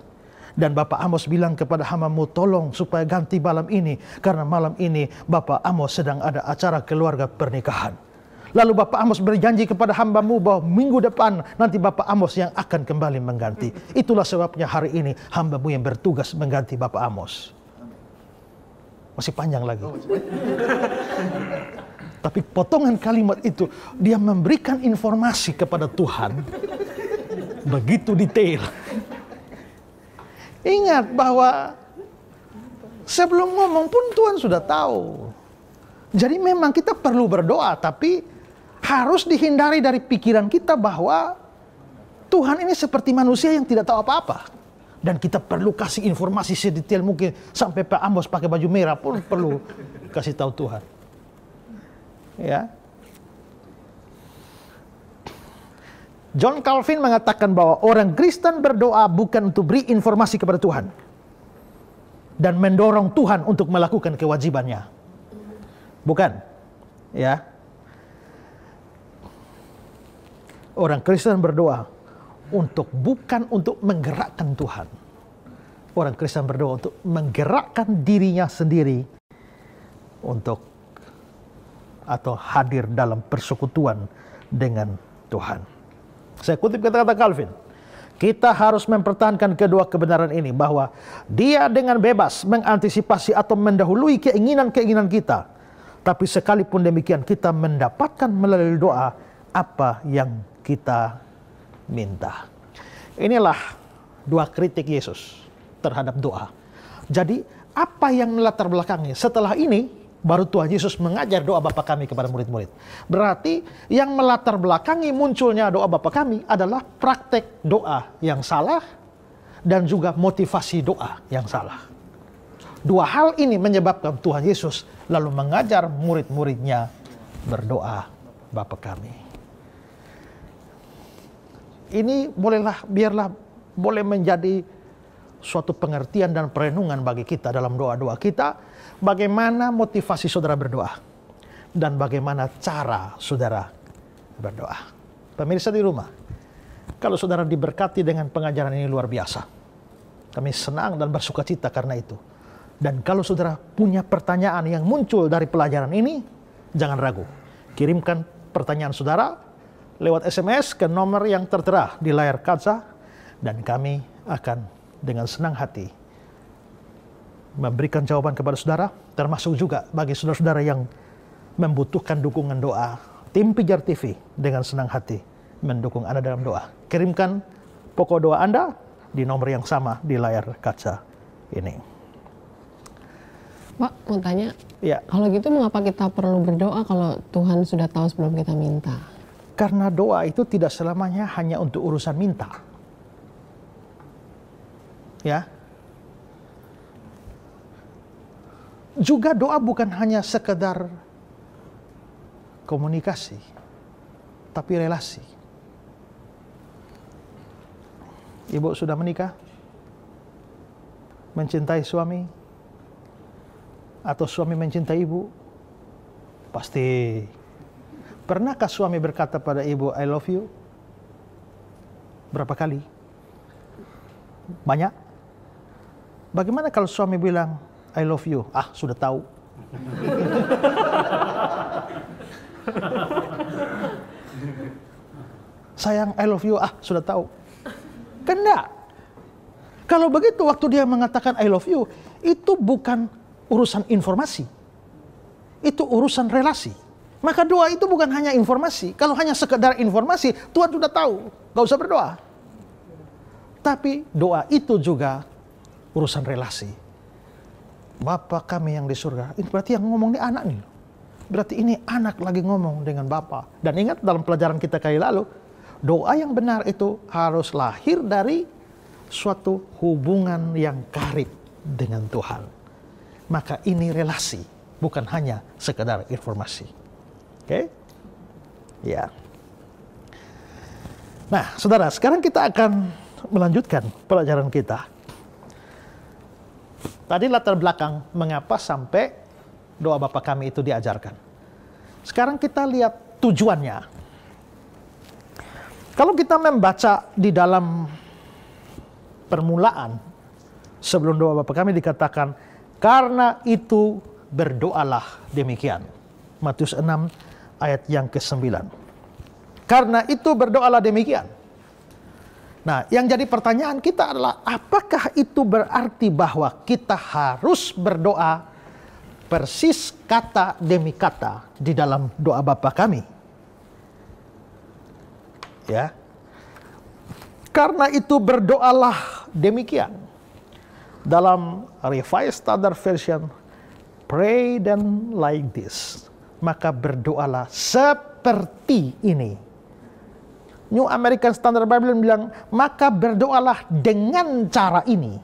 Dan Bapak Amos bilang kepada hamba-Mu, tolong supaya ganti malam ini, karena malam ini Bapak Amos sedang ada acara keluarga pernikahan. Lalu Bapak Amos berjanji kepada hamba-Mu bahwa minggu depan nanti Bapak Amos yang akan kembali mengganti. Itulah sebabnya hari ini hamba-Mu yang bertugas mengganti Bapak Amos. Masih panjang lagi. Tapi potongan kalimat itu, dia memberikan informasi kepada Tuhan. Begitu detail. Ingat bahwa sebelum ngomong pun Tuhan sudah tahu. Jadi memang kita perlu berdoa, tapi harus dihindari dari pikiran kita bahwa Tuhan ini seperti manusia yang tidak tahu apa-apa. Dan kita perlu kasih informasi sedetail mungkin. Sampai Pak Amos pakai baju merah pun perlu kasih tahu Tuhan. Ya. John Calvin mengatakan bahwa orang Kristen berdoa bukan untuk beri informasi kepada Tuhan. Dan mendorong Tuhan untuk melakukan kewajibannya. Bukan. Ya. Orang Kristen berdoa bukan untuk menggerakkan Tuhan. Orang Kristen berdoa untuk menggerakkan dirinya sendiri untuk atau hadir dalam persekutuan dengan Tuhan. Saya kutip kata-kata Calvin. Kita harus mempertahankan kedua kebenaran ini, bahwa Dia dengan bebas mengantisipasi atau mendahului keinginan-keinginan kita. Tapi sekalipun demikian, kita mendapatkan melalui doa apa yang kita minta. Inilah dua kritik Yesus terhadap doa. Jadi apa yang melatar belakangnya? Setelah ini baru Tuhan Yesus mengajar doa Bapa kami kepada murid-murid. Berarti yang melatar belakangi munculnya doa Bapa kami adalah praktek doa yang salah dan juga motivasi doa yang salah. Dua hal ini menyebabkan Tuhan Yesus lalu mengajar murid-muridnya berdoa Bapa kami. Ini biarlah boleh menjadi suatu pengertian dan perenungan bagi kita dalam doa-doa kita. Bagaimana motivasi saudara berdoa. Dan bagaimana cara saudara berdoa. Pemirsa di rumah, kalau saudara diberkati dengan pengajaran ini luar biasa. Kami senang dan bersuka cita karena itu. Dan kalau saudara punya pertanyaan yang muncul dari pelajaran ini, jangan ragu. Kirimkan pertanyaan saudara lewat SMS ke nomor yang tertera di layar kaca, dan kami akan dengan senang hati memberikan jawaban kepada saudara, termasuk juga bagi saudara-saudara yang membutuhkan dukungan doa. Tim Pijar TV dengan senang hati mendukung Anda dalam doa. Kirimkan pokok doa Anda di nomor yang sama di layar kaca ini. Pak, mau tanya, Ya. Kalau gitu mengapa kita perlu berdoa kalau Tuhan sudah tahu sebelum kita minta? Karena doa itu tidak selamanya hanya untuk urusan minta. Ya. Juga doa bukan hanya sekedar komunikasi, tapi relasi. Ibu sudah menikah? Mencintai suami? Atau suami mencintai ibu? Pasti. Pernahkah suami berkata pada ibu, I love you? Berapa kali? Banyak? Bagaimana kalau suami bilang, I love you? Ah, sudah tahu. Sayang, I love you. Ah, sudah tahu. Kan enggak. Kalau begitu, waktu dia mengatakan I love you, itu bukan urusan informasi. Itu urusan relasi. Maka doa itu bukan hanya informasi. Kalau hanya sekedar informasi, Tuhan sudah tahu. Gak usah berdoa. Tapi doa itu juga urusan relasi. Bapa kami yang di surga. Ini berarti yang ngomong ini anak nih. Berarti ini anak lagi ngomong dengan Bapa. Dan ingat dalam pelajaran kita kali lalu, doa yang benar itu harus lahir dari suatu hubungan yang karib dengan Tuhan. Maka ini relasi, bukan hanya sekedar informasi. Oke? Ya. Nah, saudara, sekarang kita akan melanjutkan pelajaran kita. Tadi latar belakang mengapa sampai doa Bapa kami itu diajarkan. Sekarang kita lihat tujuannya. Kalau kita membaca di dalam permulaan sebelum doa Bapa kami dikatakan, karena itu berdoalah demikian. Matius 6 ayat yang ke-9. Karena itu berdoalah demikian. Nah, yang jadi pertanyaan kita adalah, apakah itu berarti bahwa kita harus berdoa persis kata demi kata di dalam doa Bapa kami? Ya. Karena itu berdoalah demikian. Dalam Revised Standard Version, pray then like this. Maka berdoalah seperti ini. New American Standard Bible bilang, maka berdoalah dengan cara ini.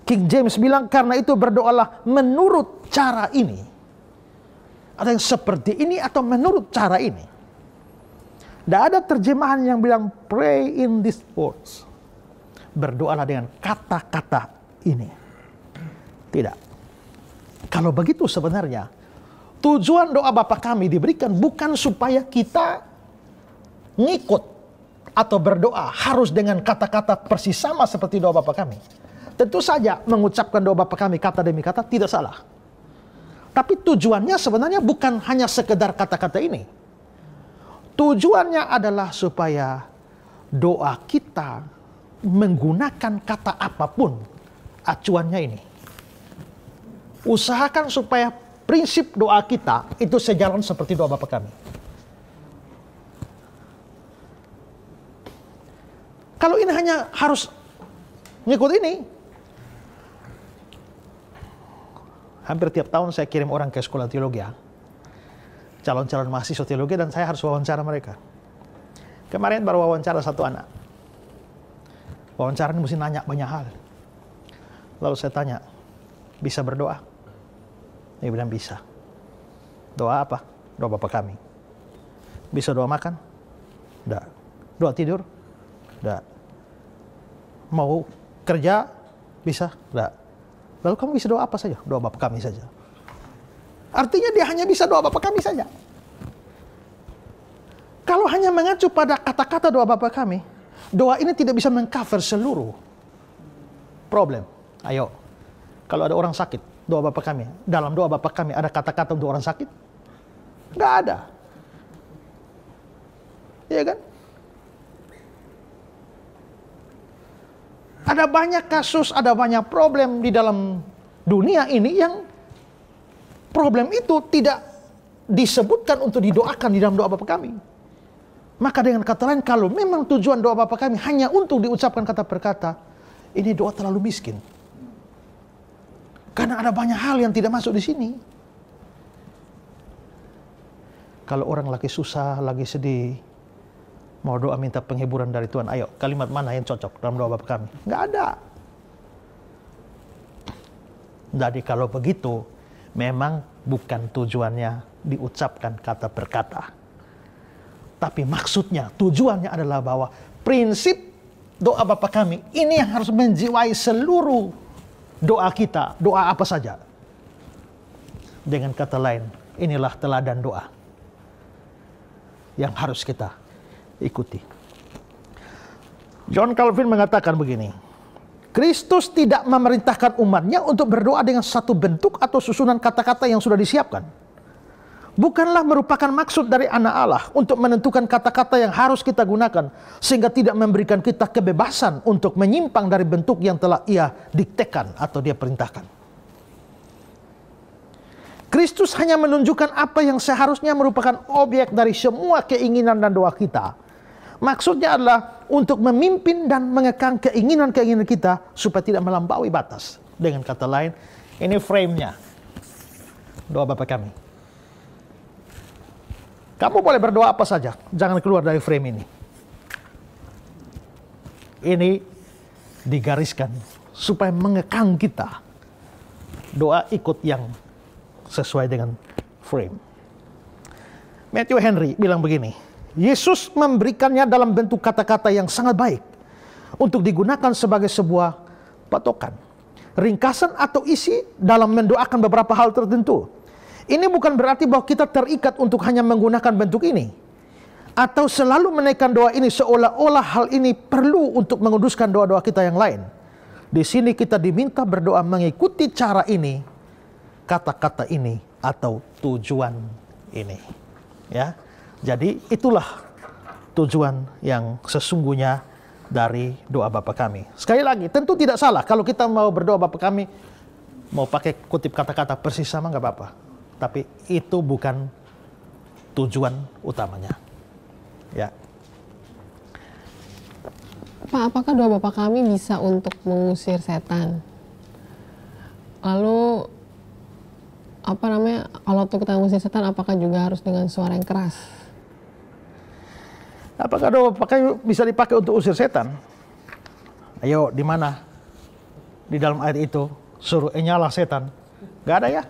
King James bilang, karena itu berdoalah menurut cara ini. Ada yang seperti ini atau menurut cara ini. Tidak ada terjemahan yang bilang, pray in these words. Berdoalah dengan kata-kata ini. Tidak. Kalau begitu sebenarnya, tujuan doa Bapa kami diberikan bukan supaya kita ngikut atau berdoa harus dengan kata-kata persis sama seperti doa Bapa kami. Tentu saja mengucapkan doa Bapa kami kata demi kata tidak salah. Tapi tujuannya sebenarnya bukan hanya sekedar kata-kata ini. Tujuannya adalah supaya doa kita menggunakan kata apapun acuannya ini. Usahakan supaya prinsip doa kita itu sejalan seperti doa Bapa kami. Kalau ini hanya harus ngikut ini, hampir tiap tahun saya kirim orang ke sekolah teologi, calon-calon mahasiswa teologi, dan saya harus wawancara mereka. Kemarin baru wawancara satu anak. Wawancara ini mesti nanya banyak hal. Lalu saya tanya, bisa berdoa? Dia bilang bisa. Doa apa? Doa Bapa kami. Bisa doa makan? Tidak. Doa tidur? Tidak. Mau kerja? Bisa? Tidak. Lalu kamu bisa doa apa saja? Doa Bapa kami saja. Artinya dia hanya bisa doa Bapa kami saja. Kalau hanya mengacu pada kata-kata doa Bapa kami, doa ini tidak bisa mengcover seluruh problem. Ayo, kalau ada orang sakit, doa Bapa kami. Dalam doa Bapa kami ada kata-kata untuk orang sakit? Nggak ada. Iya kan? Ada banyak kasus, ada banyak problem di dalam dunia ini yang problem itu tidak disebutkan untuk didoakan di dalam doa Bapa kami. Maka dengan kata lain, kalau memang tujuan doa Bapa kami hanya untuk diucapkan kata per kata, ini doa terlalu miskin. Karena ada banyak hal yang tidak masuk di sini. Kalau orang lagi susah, lagi sedih, mau doa minta penghiburan dari Tuhan, ayo, kalimat mana yang cocok dalam doa Bapa kami? Nggak ada. Jadi kalau begitu, memang bukan tujuannya diucapkan kata per kata. Tapi maksudnya, tujuannya adalah bahwa prinsip doa Bapa kami ini yang harus menjiwai seluruh doa kita, doa apa saja. Dengan kata lain, inilah teladan doa yang harus kita ikuti. John Calvin mengatakan begini, Kristus tidak memerintahkan umatnya untuk berdoa dengan satu bentuk atau susunan kata-kata yang sudah disiapkan. Bukanlah merupakan maksud dari anak Allah untuk menentukan kata-kata yang harus kita gunakan, sehingga tidak memberikan kita kebebasan untuk menyimpang dari bentuk yang telah Ia diktekan atau Dia perintahkan. Kristus hanya menunjukkan apa yang seharusnya merupakan objek dari semua keinginan dan doa kita. Maksudnya adalah untuk memimpin dan mengekang keinginan-keinginan kita supaya tidak melampaui batas. Dengan kata lain, ini frame-nya doa Bapa kami. Kamu boleh berdoa apa saja, jangan keluar dari frame ini. Ini digariskan supaya mengekang kita. Doa ikut yang sesuai dengan frame. Matthew Henry bilang begini, Yesus memberikannya dalam bentuk kata-kata yang sangat baik untuk digunakan sebagai sebuah patokan, ringkasan atau isi dalam mendoakan beberapa hal tertentu. Ini bukan berarti bahwa kita terikat untuk hanya menggunakan bentuk ini atau selalu menaikkan doa ini seolah-olah hal ini perlu untuk menguduskan doa-doa kita yang lain. Di sini kita diminta berdoa mengikuti cara ini, kata-kata ini atau tujuan ini. Ya. Jadi itulah tujuan yang sesungguhnya dari doa Bapa kami. Sekali lagi, tentu tidak salah kalau kita mau berdoa Bapa kami, mau pakai kutip kata-kata persis sama nggak apa-apa. Tapi itu bukan tujuan utamanya. Ya. Pak, apakah doa Bapa kami bisa untuk mengusir setan? Lalu, kalau untuk kita mengusir setan, apakah juga harus dengan suara yang keras? Apakah doa pakai bisa dipakai untuk usir setan? Ayo, di mana? Di dalam ayat itu suruh nyala setan. Gak ada ya?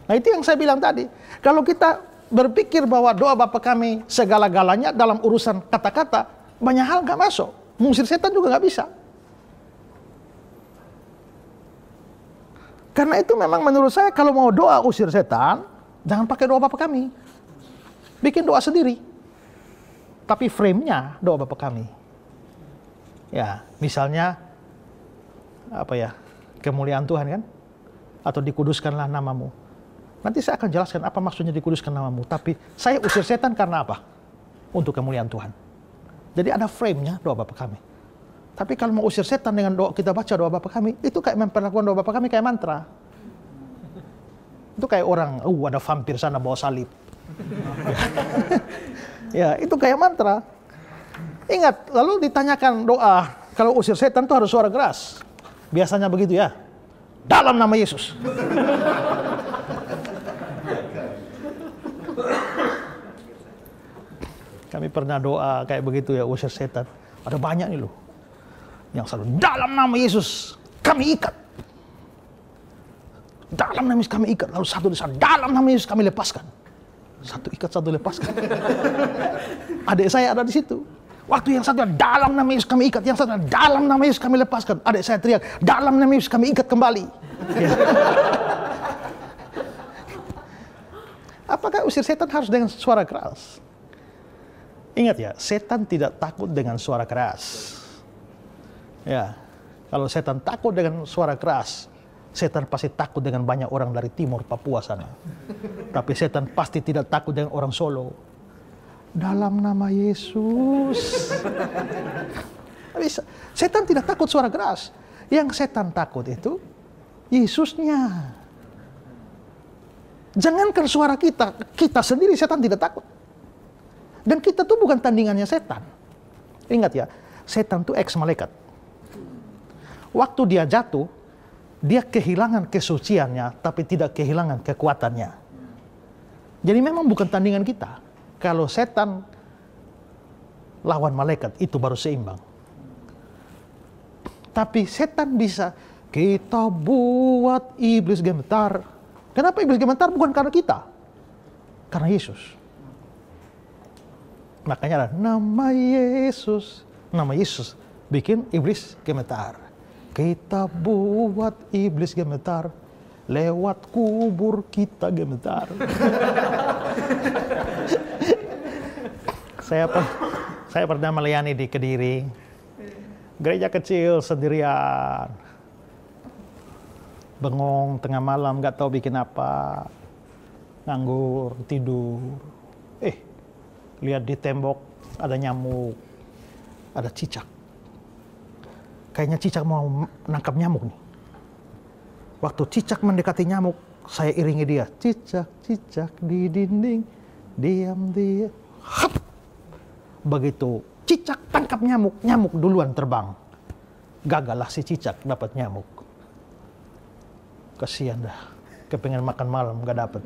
Nah itu yang saya bilang tadi. Kalau kita berpikir bahwa doa Bapa kami segala-galanya dalam urusan kata-kata, banyak hal gak masuk. Mengusir setan juga gak bisa. Karena itu memang menurut saya kalau mau doa usir setan, jangan pakai doa Bapa kami. Bikin doa sendiri. Tapi frame-nya doa Bapa kami. Ya, misalnya kemuliaan Tuhan kan? Atau dikuduskanlah namamu. Nanti saya akan jelaskan apa maksudnya dikuduskan namamu. Tapi saya usir setan karena apa? Untuk kemuliaan Tuhan. Jadi ada frame-nya doa Bapa kami. Tapi kalau mau usir setan dengan doa kita baca doa Bapa kami, itu kayak memperlakukan doa Bapa kami kayak mantra. Itu kayak orang, ada vampir sana bawa salib. Ya, itu kayak mantra. Ingat, lalu ditanyakan doa, kalau usir setan itu harus suara keras. Biasanya begitu ya. Dalam nama Yesus. Kami pernah doa kayak begitu ya, usir setan. Ada banyak nih loh. Yang selalu, dalam nama Yesus, kami ikat. Dalam nama Yesus kami ikat. Lalu satu di sana, dalam nama Yesus kami lepaskan. Satu ikat, satu lepaskan. Adik saya ada di situ. Waktu yang satu, dalam nama Yesus kami ikat. Yang satu, dalam nama Yesus kami lepaskan. Adik saya teriak, dalam nama Yesus kami ikat kembali. Ya. Apakah usir setan harus dengan suara keras? Ingat ya, setan tidak takut dengan suara keras. Ya, kalau setan takut dengan suara keras, setan pasti takut dengan banyak orang dari timur Papua sana. Tapi setan pasti tidak takut dengan orang Solo. Dalam nama Yesus. Bisa. Setan tidak takut suara keras. Yang setan takut itu Yesusnya. Jangankan suara kita, kita sendiri setan tidak takut. Dan kita tuh bukan tandingannya setan. Ingat ya, setan tuh ex-malaikat. Waktu dia jatuh, dia kehilangan kesuciannya, tapi tidak kehilangan kekuatannya. Jadi memang bukan tandingan kita. Kalau setan lawan malaikat, itu baru seimbang. Tapi setan bisa, kita buat iblis gemetar. Kenapa iblis gemetar? Bukan karena kita. Karena Yesus. Makanya ada nama Yesus. Nama Yesus bikin iblis gemetar. Kita buat iblis gemetar. Lewat kubur kita gemetar. Saya pernah melayani di Kediri. Gereja kecil sendirian. Bengong tengah malam, nggak tahu bikin apa. Nganggur, tidur. Lihat di tembok ada nyamuk. Ada cicak. Kayaknya cicak mau nangkap nyamuk nih. Waktu cicak mendekati nyamuk, saya iringi dia. Cicak, cicak di dinding, diam dia. Hap! Begitu cicak tangkap nyamuk, nyamuk duluan terbang. Gagallah si cicak dapat nyamuk. Kasihan dah, kepengen makan malam gak dapat.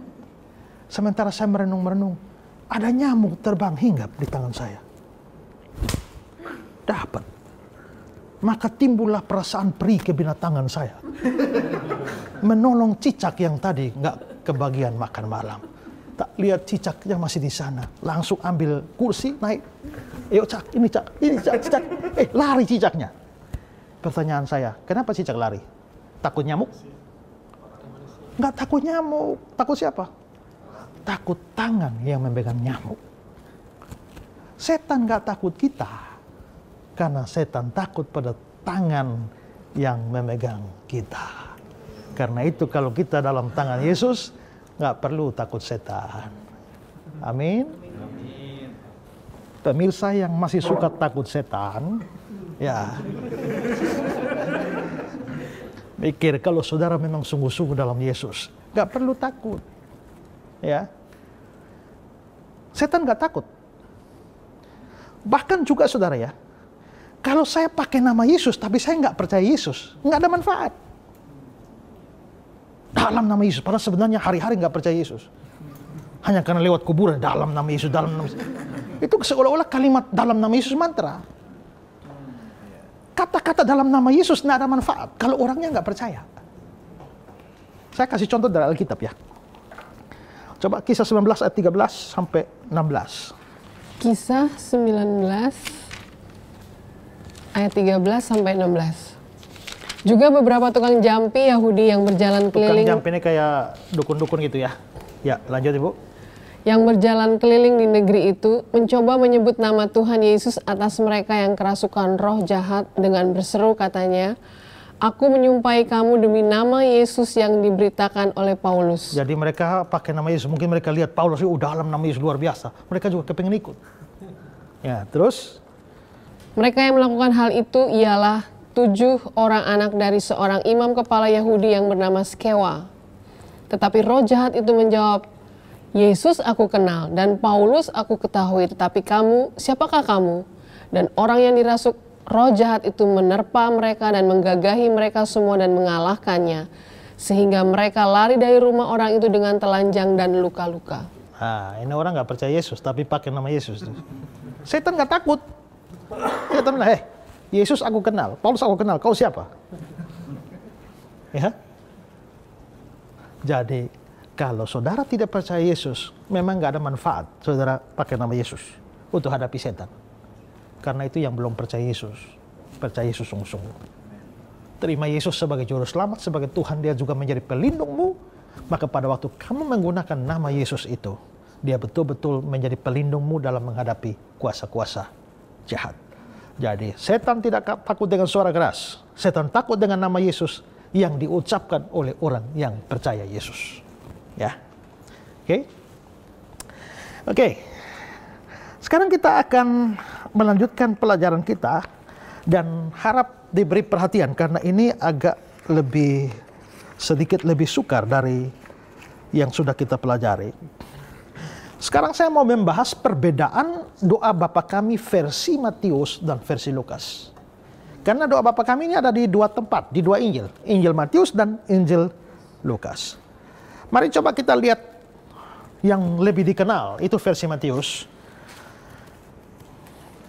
Sementara saya merenung-merenung, ada nyamuk terbang hinggap di tangan saya. Dapat. Maka timbullah perasaan perih kebinatangan saya. Menolong cicak yang tadi nggak kebagian makan malam. Tak lihat cicak yang masih di sana. Langsung ambil kursi, naik. Ayo cak, ini cak. Lari cicaknya. Pertanyaan saya, kenapa cicak lari? Takut nyamuk? Nggak takut nyamuk. Takut siapa? Takut tangan yang memegang nyamuk. Setan nggak takut kita. Karena setan takut pada tangan yang memegang kita. Karena itu kalau kita dalam tangan Yesus, nggak perlu takut setan. Amin. Pemirsa yang masih suka takut setan, ya mikir kalau saudara memang sungguh-sungguh dalam Yesus, nggak perlu takut. Ya, setan nggak takut. Bahkan juga saudara ya, kalau saya pakai nama Yesus, tapi saya nggak percaya Yesus, nggak ada manfaat. Dalam nama Yesus, padahal sebenarnya hari-hari nggak percaya Yesus. Hanya karena lewat kuburan, dalam nama Yesus, dalam nama Yesus. Itu seolah-olah kalimat dalam nama Yesus mantra. Kata-kata dalam nama Yesus nggak ada manfaat, kalau orangnya nggak percaya. Saya kasih contoh dari Alkitab ya. Coba Kisah 19 ayat 13 sampai 16. Kisah 19 ayat 13 sampai 16. Juga beberapa tukang jampi Yahudi yang berjalan keliling. Tukang jampi ini kayak dukun-dukun gitu ya. Ya, lanjut Ibu. Yang berjalan keliling di negeri itu mencoba menyebut nama Tuhan Yesus atas mereka yang kerasukan roh jahat dengan berseru katanya, "Aku menyumpahi kamu demi nama Yesus yang diberitakan oleh Paulus." Jadi mereka pakai nama Yesus. Mungkin mereka lihat Paulus itu dalam nama Yesus luar biasa. Mereka juga kepengen ikut. Ya, terus mereka yang melakukan hal itu ialah 7 orang anak dari seorang imam kepala Yahudi yang bernama Skewa. Tetapi roh jahat itu menjawab, "Yesus aku kenal dan Paulus aku ketahui, tetapi kamu, siapakah kamu?" Dan orang yang dirasuk roh jahat itu menerpa mereka dan menggagahi mereka semua dan mengalahkannya. Sehingga mereka lari dari rumah orang itu dengan telanjang dan luka-luka. Nah, ini orang nggak percaya Yesus, tapi pakai nama Yesus. Setan nggak takut. Setan bilang, Yesus aku kenal, Paulus aku kenal, kau siapa? Ya. Jadi, kalau saudara tidak percaya Yesus, memang nggak ada manfaat saudara pakai nama Yesus untuk hadapi setan. Karena itu yang belum percaya Yesus. Percaya Yesus sungguh-sungguh. Terima Yesus sebagai juru selamat, sebagai Tuhan, dia juga menjadi pelindungmu. Maka pada waktu kamu menggunakan nama Yesus itu, dia betul-betul menjadi pelindungmu dalam menghadapi kuasa-kuasa jahat. Jadi setan tidak takut dengan suara keras. Setan takut dengan nama Yesus yang diucapkan oleh orang yang percaya Yesus. Ya. Oke. Sekarang kita akan melanjutkan pelajaran kita dan harap diberi perhatian karena ini agak sedikit lebih sukar dari yang sudah kita pelajari. Sekarang saya mau membahas perbedaan doa Bapa Kami versi Matius dan versi Lukas. Karena doa Bapa Kami ini ada di 2 tempat, di 2 Injil. Injil Matius dan Injil Lukas. Mari coba kita lihat yang lebih dikenal, itu versi Matius.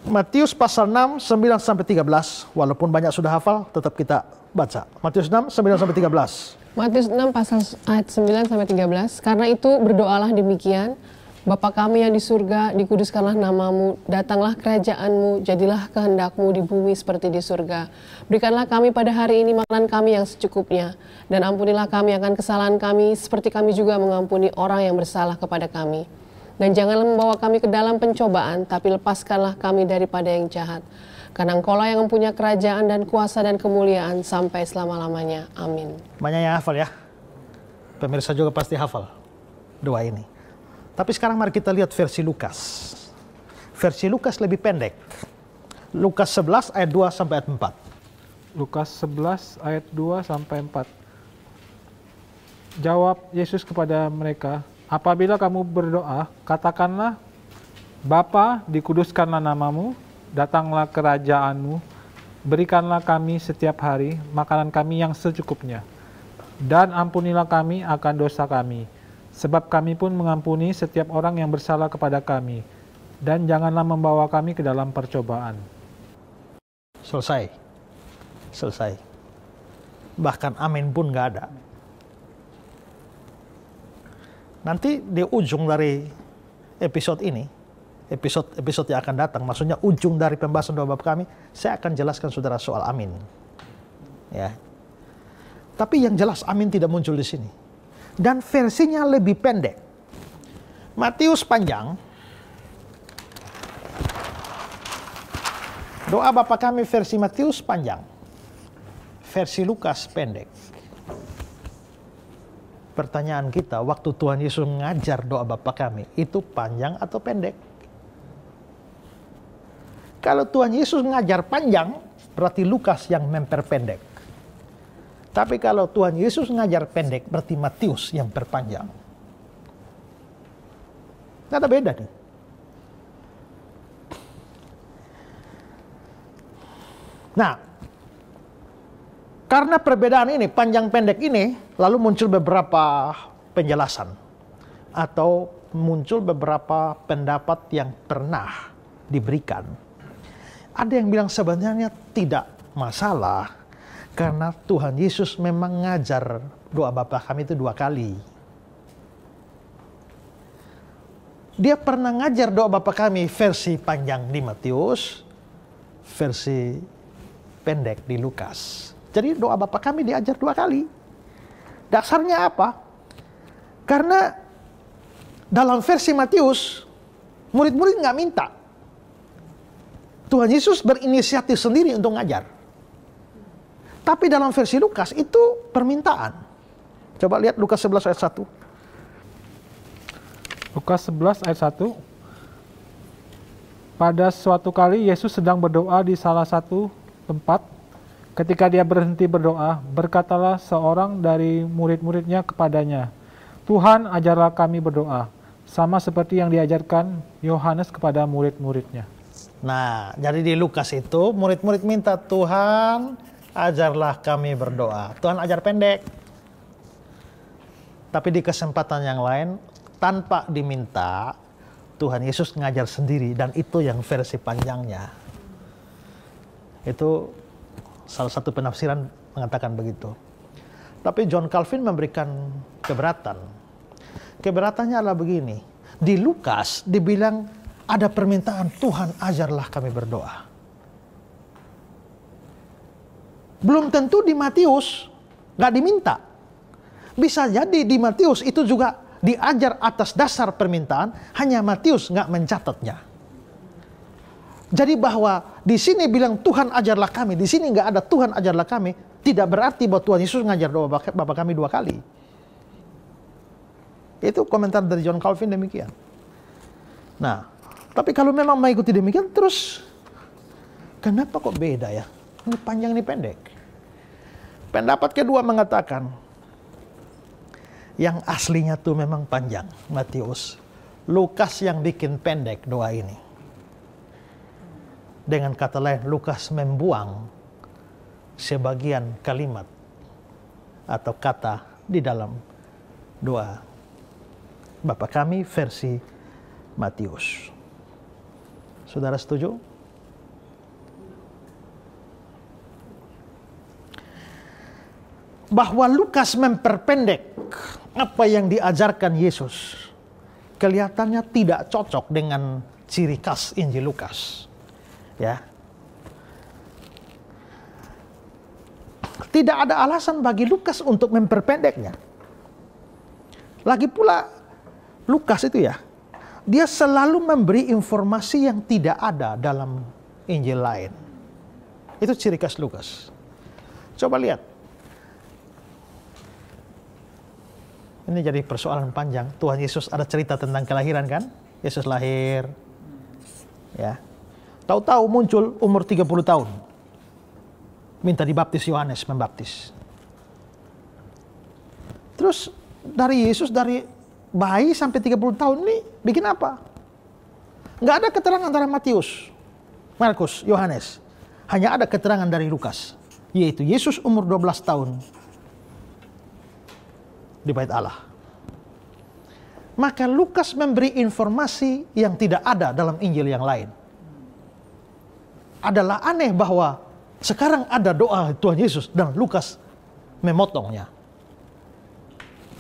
Matius pasal 6, 9-13. Walaupun banyak sudah hafal, tetap kita baca. Matius 6, 9-13. Matius 6 pasal ayat 9-13. Karena itu berdoalah demikian, Bapa kami yang di surga, dikuduskanlah namamu, datanglah kerajaanmu, jadilah kehendakmu di bumi seperti di surga. Berikanlah kami pada hari ini makanan kami yang secukupnya, dan ampunilah kami akan kesalahan kami, seperti kami juga mengampuni orang yang bersalah kepada kami. Dan janganlah membawa kami ke dalam pencobaan, tapi lepaskanlah kami daripada yang jahat. Karena Engkaulah yang mempunyai kerajaan dan kuasa dan kemuliaan sampai selama-lamanya. Amin. Banyak yang hafal ya. Pemirsa juga pasti hafal doa ini. Tapi sekarang mari kita lihat versi Lukas. Versi Lukas lebih pendek. Lukas 11 ayat 2 sampai ayat 4. Lukas 11 ayat 2 sampai 4. Jawab Yesus kepada mereka, apabila kamu berdoa, katakanlah, Bapa, dikuduskanlah namamu, datanglah kerajaanmu, berikanlah kami setiap hari makanan kami yang secukupnya, dan ampunilah kami akan dosa kami, sebab kami pun mengampuni setiap orang yang bersalah kepada kami, dan janganlah membawa kami ke dalam percobaan. Selesai. Selesai. Bahkan amin pun nggak ada. Nanti di ujung dari episode ini, episode yang akan datang, maksudnya ujung dari pembahasan doa Bapa kami, saya akan jelaskan saudara soal amin. Ya. Tapi yang jelas amin tidak muncul di sini. Dan versinya lebih pendek. Matius panjang. Doa Bapa kami versi Matius panjang. Versi Lukas pendek. Pertanyaan kita, waktu Tuhan Yesus mengajar doa Bapa kami, itu panjang atau pendek? Kalau Tuhan Yesus mengajar panjang, berarti Lukas yang memperpendek. Tapi kalau Tuhan Yesus ngajar pendek, berarti Matius yang perpanjang. Nggak ada beda nih. Nah, karena perbedaan ini, panjang pendek ini, lalu muncul beberapa penjelasan. Atau muncul beberapa pendapat yang pernah diberikan. Ada yang bilang sebenarnya tidak masalah. Karena Tuhan Yesus memang ngajar doa Bapa kami itu 2 kali. Dia pernah ngajar doa Bapa kami versi panjang di Matius, versi pendek di Lukas. Jadi doa Bapa kami diajar 2 kali. Dasarnya apa? Karena dalam versi Matius, murid-murid nggak minta. Tuhan Yesus berinisiatif sendiri untuk ngajar. Tapi dalam versi Lukas itu permintaan. Coba lihat Lukas 11 ayat 1. Lukas 11 ayat 1. Pada suatu kali Yesus sedang berdoa di salah satu tempat. Ketika dia berhenti berdoa, berkatalah seorang dari murid-muridnya kepadanya, Tuhan, ajarlah kami berdoa, sama seperti yang diajarkan Yohanes kepada murid-muridnya. Nah, jadi di Lukas itu murid-murid minta, Tuhan, ajarlah kami berdoa. Tuhan ajar pendek. Tapi di kesempatan yang lain, tanpa diminta, Tuhan Yesus ngajar sendiri. Dan itu yang versi panjangnya. Itu salah satu penafsiran mengatakan begitu. Tapi John Calvin memberikan keberatan. Keberatannya adalah begini. Di Lukas dibilang ada permintaan, Tuhan ajarlah kami berdoa. Belum tentu di Matius nggak diminta. Bisa jadi di Matius itu juga diajar atas dasar permintaan, hanya Matius nggak mencatatnya. Jadi bahwa di sini bilang Tuhan ajarlah kami, di sini nggak ada Tuhan ajarlah kami, tidak berarti bahwa Tuhan Yesus ngajar doa Bapa kami 2 kali. Itu komentar dari John Calvin demikian. Nah, tapi kalau memang mengikuti demikian, terus kenapa kok beda ya? Ini panjang, ini pendek. Pendapat kedua mengatakan, yang aslinya tuh memang panjang, Matius. Lukas yang bikin pendek doa ini. Dengan kata lain, Lukas membuang sebagian kalimat atau kata di dalam doa Bapa kami versi Matius. Saudara setuju? Bahwa Lukas memperpendek apa yang diajarkan Yesus. kelihatannya tidak cocok dengan ciri khas Injil Lukas. Ya. Tidak ada alasan bagi Lukas untuk memperpendeknya. Lagi pula Lukas itu ya, dia selalu memberi informasi yang tidak ada dalam Injil lain. Itu ciri khas Lukas. Coba lihat. Ini jadi persoalan panjang. Tuhan Yesus ada cerita tentang kelahiran kan? Yesus lahir. Ya. Tahu-tahu muncul umur 30 tahun. Minta dibaptis Yohanes membaptis. Terus dari Yesus dari bayi sampai 30 tahun ini bikin apa? Nggak ada keterangan dari Matius, Markus, Yohanes. Hanya ada keterangan dari Lukas. Yaitu Yesus umur 12 tahun di Bait Allah. Maka Lukas memberi informasi yang tidak ada dalam Injil yang lain. Adalah aneh bahwa sekarang ada doa Tuhan Yesus dan Lukas memotongnya.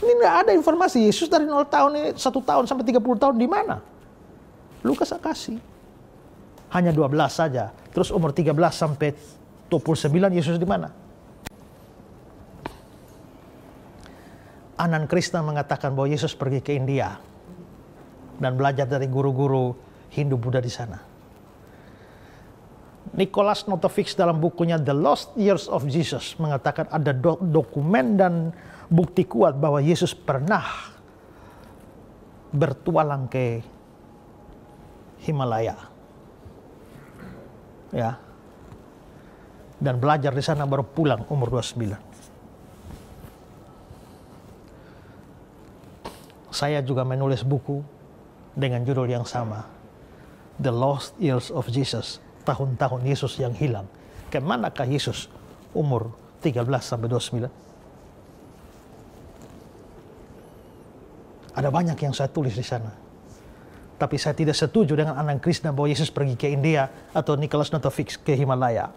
Ini tidak ada informasi Yesus dari 0 tahun ini 1 tahun sampai 30 tahun di mana? Lukas kasih. Hanya 12 saja. Terus umur 13 sampai 29 Yesus di mana? Anan Krishna mengatakan bahwa Yesus pergi ke India dan belajar dari guru-guru Hindu-Buddha di sana. Nicholas Notovix dalam bukunya The Lost Years of Jesus mengatakan ada dokumen dan bukti kuat bahwa Yesus pernah bertualang ke Himalaya. Ya. Dan belajar di sana baru pulang umur 29. Saya juga menulis buku dengan judul yang sama. The Lost Years of Jesus. Tahun-tahun Yesus yang hilang. Kemanakah Yesus umur 13 sampai 29? Ada banyak yang saya tulis di sana. Tapi saya tidak setuju dengan Anan Krishna bahwa Yesus pergi ke India atau Nicholas Notovix ke Himalaya.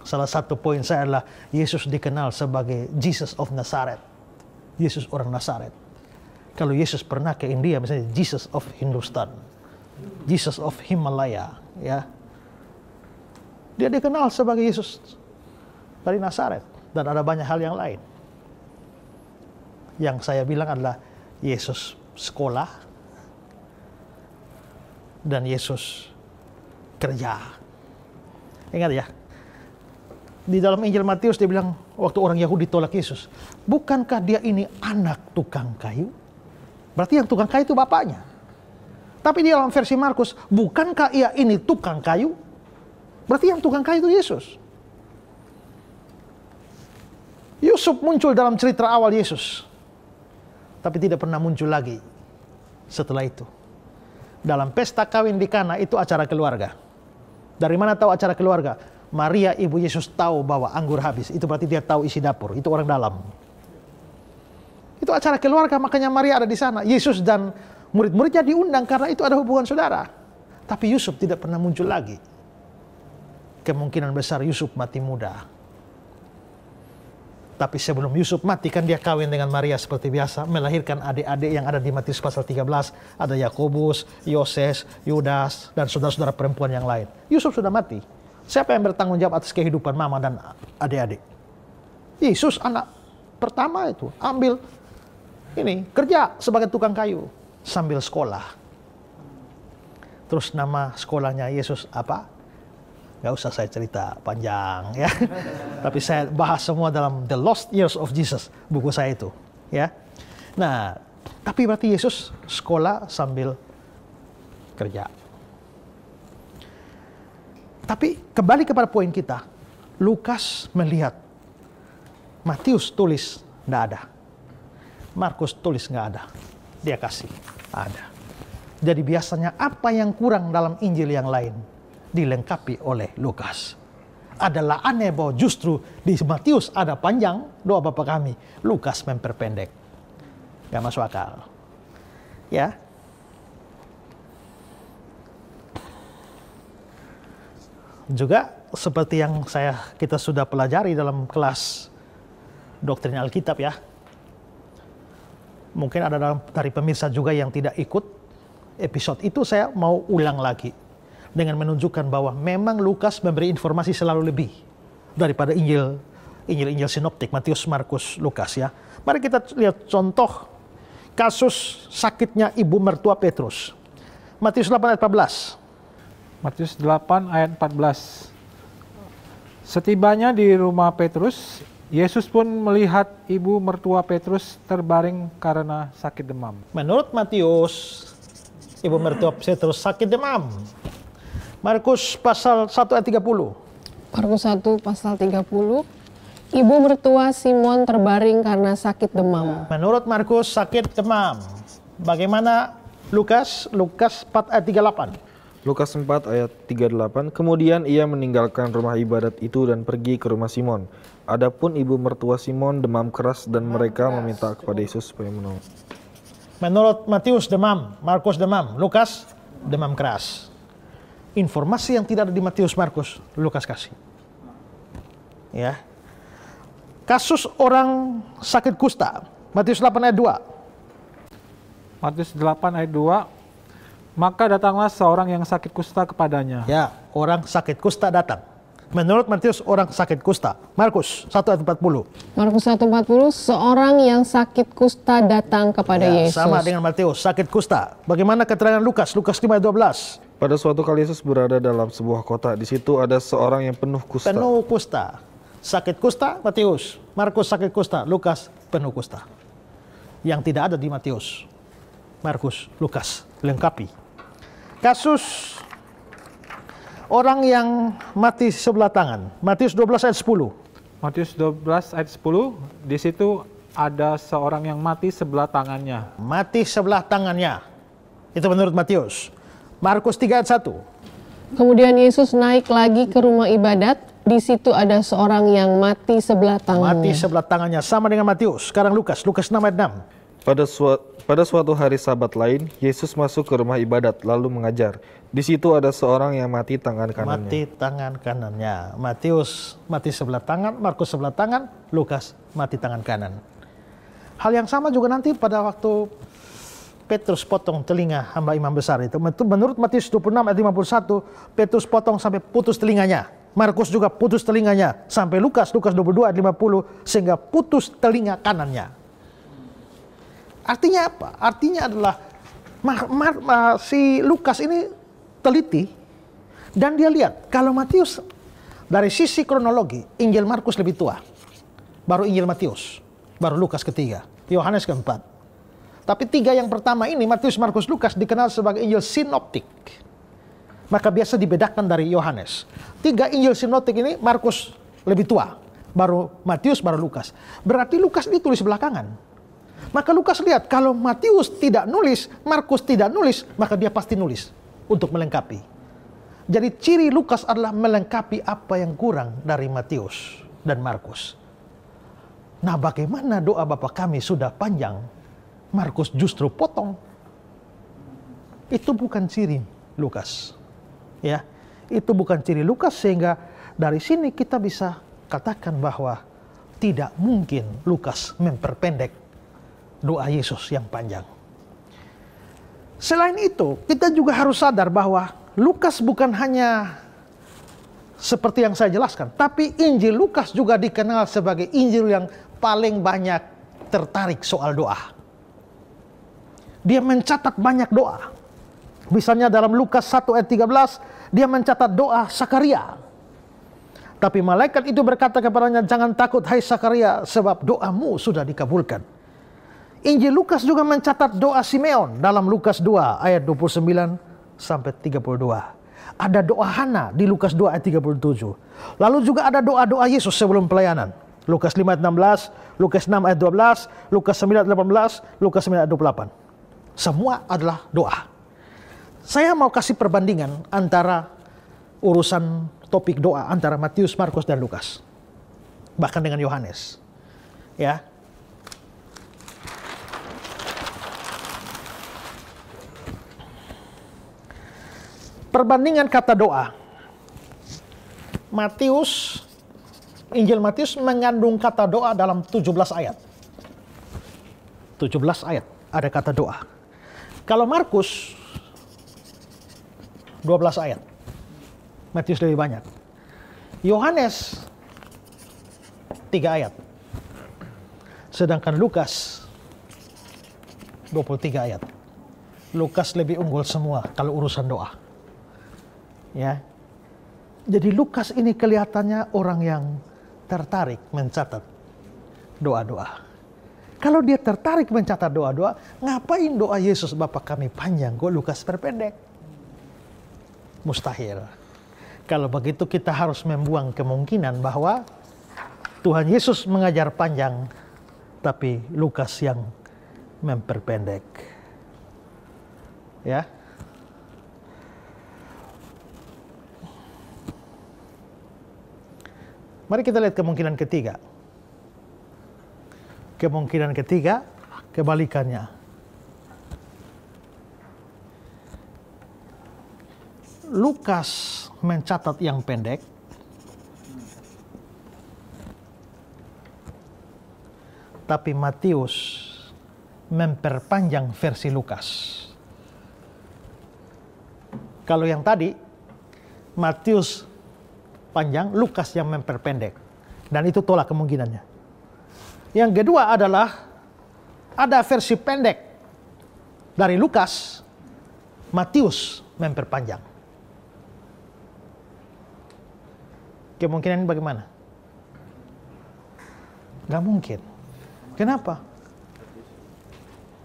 Salah satu poin saya adalah Yesus dikenal sebagai Jesus of Nazareth. Yesus orang Nazaret. Kalau Yesus pernah ke India, misalnya Jesus of Hindustan, Jesus of Himalaya, ya, dia dikenal sebagai Yesus dari Nazaret. Dan ada banyak hal yang lain. Yang saya bilang adalah Yesus sekolah dan Yesus kerja. Ingat ya, di dalam Injil Matius dia bilang waktu orang Yahudi tolak Yesus, bukankah dia ini anak tukang kayu? Berarti yang tukang kayu itu bapaknya. Tapi di dalam versi Markus, bukankah ia ini tukang kayu? Berarti yang tukang kayu itu Yesus. Yusuf muncul dalam cerita awal Yesus, tapi tidak pernah muncul lagi setelah itu. Dalam pesta kawin di Kana itu acara keluarga. Dari mana tahu acara keluarga? Maria ibu Yesus tahu bahwa anggur habis. Itu berarti dia tahu isi dapur. Itu orang dalam. Itu acara keluarga, makanya Maria ada di sana. Yesus dan murid-muridnya diundang karena itu ada hubungan saudara. Tapi Yusuf tidak pernah muncul lagi. Kemungkinan besar Yusuf mati muda. Tapi sebelum Yusuf mati kan dia kawin dengan Maria seperti biasa. Melahirkan adik-adik yang ada di Matius pasal 13. Ada Yakobus, Yoses, Yudas, dan saudara-saudara perempuan yang lain. Yusuf sudah mati. Siapa yang bertanggung jawab atas kehidupan mama dan adik-adik? Yesus anak pertama itu ambil ini kerja sebagai tukang kayu sambil sekolah. Terus nama sekolahnya Yesus apa? Gak usah saya cerita panjang ya. Tapi saya bahas semua dalam The Lost Years of Jesus, buku saya itu. Ya. Nah, tapi berarti Yesus sekolah sambil kerja. Tapi kembali kepada poin kita, Lukas melihat, Matius tulis nggak ada, Markus tulis nggak ada, dia kasih ada. Jadi biasanya apa yang kurang dalam Injil yang lain dilengkapi oleh Lukas. Adalah aneh bahwa justru di Matius ada panjang doa Bapa kami, Lukas memperpendek, nggak masuk akal, ya. Juga seperti yang kita sudah pelajari dalam kelas doktrin Alkitab ya. Mungkin ada dari pemirsa juga yang tidak ikut episode itu, saya mau ulang lagi dengan menunjukkan bahwa memang Lukas memberi informasi selalu lebih daripada Injil sinoptik Matius, Markus, Lukas ya. Mari kita lihat contoh kasus sakitnya ibu mertua Petrus. Matius 8 ayat 14. Matius 8 ayat 14. Setibanya di rumah Petrus, Yesus pun melihat ibu mertua Petrus terbaring karena sakit demam. Menurut Matius, ibu mertua Petrus sakit demam. Markus pasal 1 ayat 30. Markus 1 pasal 30. Ibu mertua Simon terbaring karena sakit demam. Menurut Markus sakit demam. Bagaimana Lukas? Lukas 4 ayat 38. Lukas 4 ayat 38, kemudian ia meninggalkan rumah ibadat itu dan pergi ke rumah Simon. Adapun ibu mertua Simon demam keras dan mereka meminta kepada Yesus supaya menolong. Menurut Matius demam, Markus demam, Lukas demam keras. Informasi yang tidak ada di Matius, Markus, Lukas kasih. Ya. Kasus orang sakit kusta, Matius 8 ayat 2. Matius 8 ayat 2. Maka datanglah seorang yang sakit kusta kepadanya. Ya, orang sakit kusta datang. Menurut Matius orang sakit kusta. Markus 1 ayat 40. Markus 1:40, seorang yang sakit kusta datang kepada Ya, Yesus. sama dengan Matius, sakit kusta. Bagaimana keterangan Lukas? Lukas 5 ayat 12. Pada suatu kali Yesus berada dalam sebuah kota. Di situ ada seorang yang penuh kusta. Penuh kusta. Sakit kusta Matius, Markus sakit kusta, Lukas penuh kusta. Yang tidak ada di Matius, Markus, Lukas, lengkapi. Kasus orang yang mati sebelah tangan, Matius 12 ayat 10. Matius 12 ayat 10, di situ ada seorang yang mati sebelah tangannya. Mati sebelah tangannya. Itu menurut Matius. Markus 3 ayat 1. Kemudian Yesus naik lagi ke rumah ibadat. Di situ ada seorang yang mati sebelah tangannya. Mati sebelah tangannya, sama dengan Matius. Sekarang Lukas 6 ayat 6. Pada suatu hari Sabat lain, Yesus masuk ke rumah ibadat lalu mengajar. Di situ ada seorang yang mati tangan kanannya. Mati tangan kanannya. Matius mati sebelah tangan, Markus sebelah tangan, Lukas mati tangan kanan. Hal yang sama juga nanti pada waktu Petrus potong telinga hamba imam besar itu. Menurut Matius 26 ayat 51, Petrus potong sampai putus telinganya. Markus juga putus telinganya. Sampai Lukas 22 ayat 50, sehingga putus telinga kanannya. Artinya apa? Artinya adalah si Lukas ini teliti dan dia lihat kalau Matius dari sisi kronologi Injil Markus lebih tua, baru Injil Matius, baru Lukas ketiga, Yohanes keempat. Tapi tiga yang pertama ini Matius, Markus, Lukas dikenal sebagai Injil sinoptik. Maka biasa dibedakan dari Yohanes. Tiga Injil sinoptik ini Markus lebih tua, baru Matius, baru Lukas. Berarti Lukas ditulis belakangan. Maka Lukas lihat, kalau Matius tidak nulis, Markus tidak nulis, maka dia pasti nulis untuk melengkapi. Jadi ciri Lukas adalah melengkapi apa yang kurang dari Matius dan Markus. Nah, bagaimana doa Bapa kami sudah panjang, Markus justru potong. Itu bukan ciri Lukas. Ya, itu bukan ciri Lukas, sehingga dari sini kita bisa katakan bahwa tidak mungkin Lukas memperpendek doa Yesus yang panjang. Selain itu, kita juga harus sadar bahwa Lukas bukan hanya seperti yang saya jelaskan, tapi Injil Lukas juga dikenal sebagai Injil yang paling banyak tertarik soal doa. Dia mencatat banyak doa. Misalnya dalam Lukas 1 ayat 13, dia mencatat doa Sakaria. Tapi malaikat itu berkata kepadanya, "Jangan takut hai Sakaria, sebab doamu sudah dikabulkan." Injil Lukas juga mencatat doa Simeon dalam Lukas 2 ayat 29 sampai 32. Ada doa Hana di Lukas 2 ayat 37. Lalu juga ada doa-doa Yesus sebelum pelayanan. Lukas 5 ayat 16, Lukas 6 ayat 12, Lukas 9 ayat 18, Lukas 9 ayat 28. Semua adalah doa. Saya mau kasih perbandingan antara urusan topik doa antara Matius, Markus, dan Lukas. Bahkan dengan Yohanes. Ya. Perbandingan kata doa. Matius, Injil Matius mengandung kata doa dalam 17 ayat. 17 ayat ada kata doa. Kalau Markus 12 ayat. Matius lebih banyak. Yohanes 3 ayat. Sedangkan Lukas 23 ayat. Lukas lebih unggul semua kalau urusan doa. Ya. Jadi Lukas ini kelihatannya orang yang tertarik mencatat doa-doa. Kalau dia tertarik mencatat doa-doa, ngapain doa Yesus Bapa kami panjang, kok Lukas perpendek? Mustahil. Kalau begitu kita harus membuang kemungkinan bahwa Tuhan Yesus mengajar panjang, tapi Lukas yang memperpendek. Ya. Mari kita lihat kemungkinan ketiga. Kemungkinan ketiga, kebalikannya. Lukas mencatat yang pendek, tapi Matius memperpanjang versi Lukas. Kalau yang tadi, Matius panjang, Lukas yang memperpendek. Dan itu tolak kemungkinannya. Yang kedua adalah ada versi pendek dari Lukas, Matius memperpanjang. Kemungkinan ini bagaimana? Gak mungkin. Kenapa?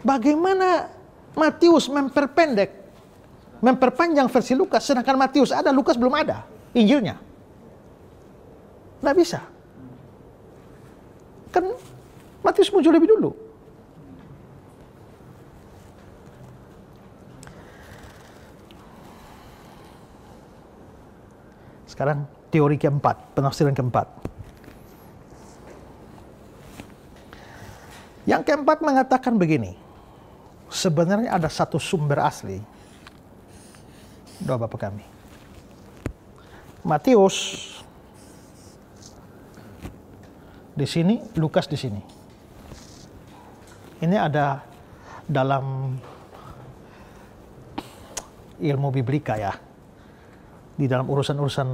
Bagaimana Matius memperpanjang versi Lukas, sedangkan Matius ada, Lukas belum ada Injilnya? Nggak bisa. Kan Matius muncul lebih dulu. Sekarang teori keempat, penafsiran keempat. Yang keempat mengatakan begini. Sebenarnya ada satu sumber asli doa Bapa kami. Matius di sini, Lukas di sini. Ini ada dalam ilmu biblika ya. Di dalam urusan-urusan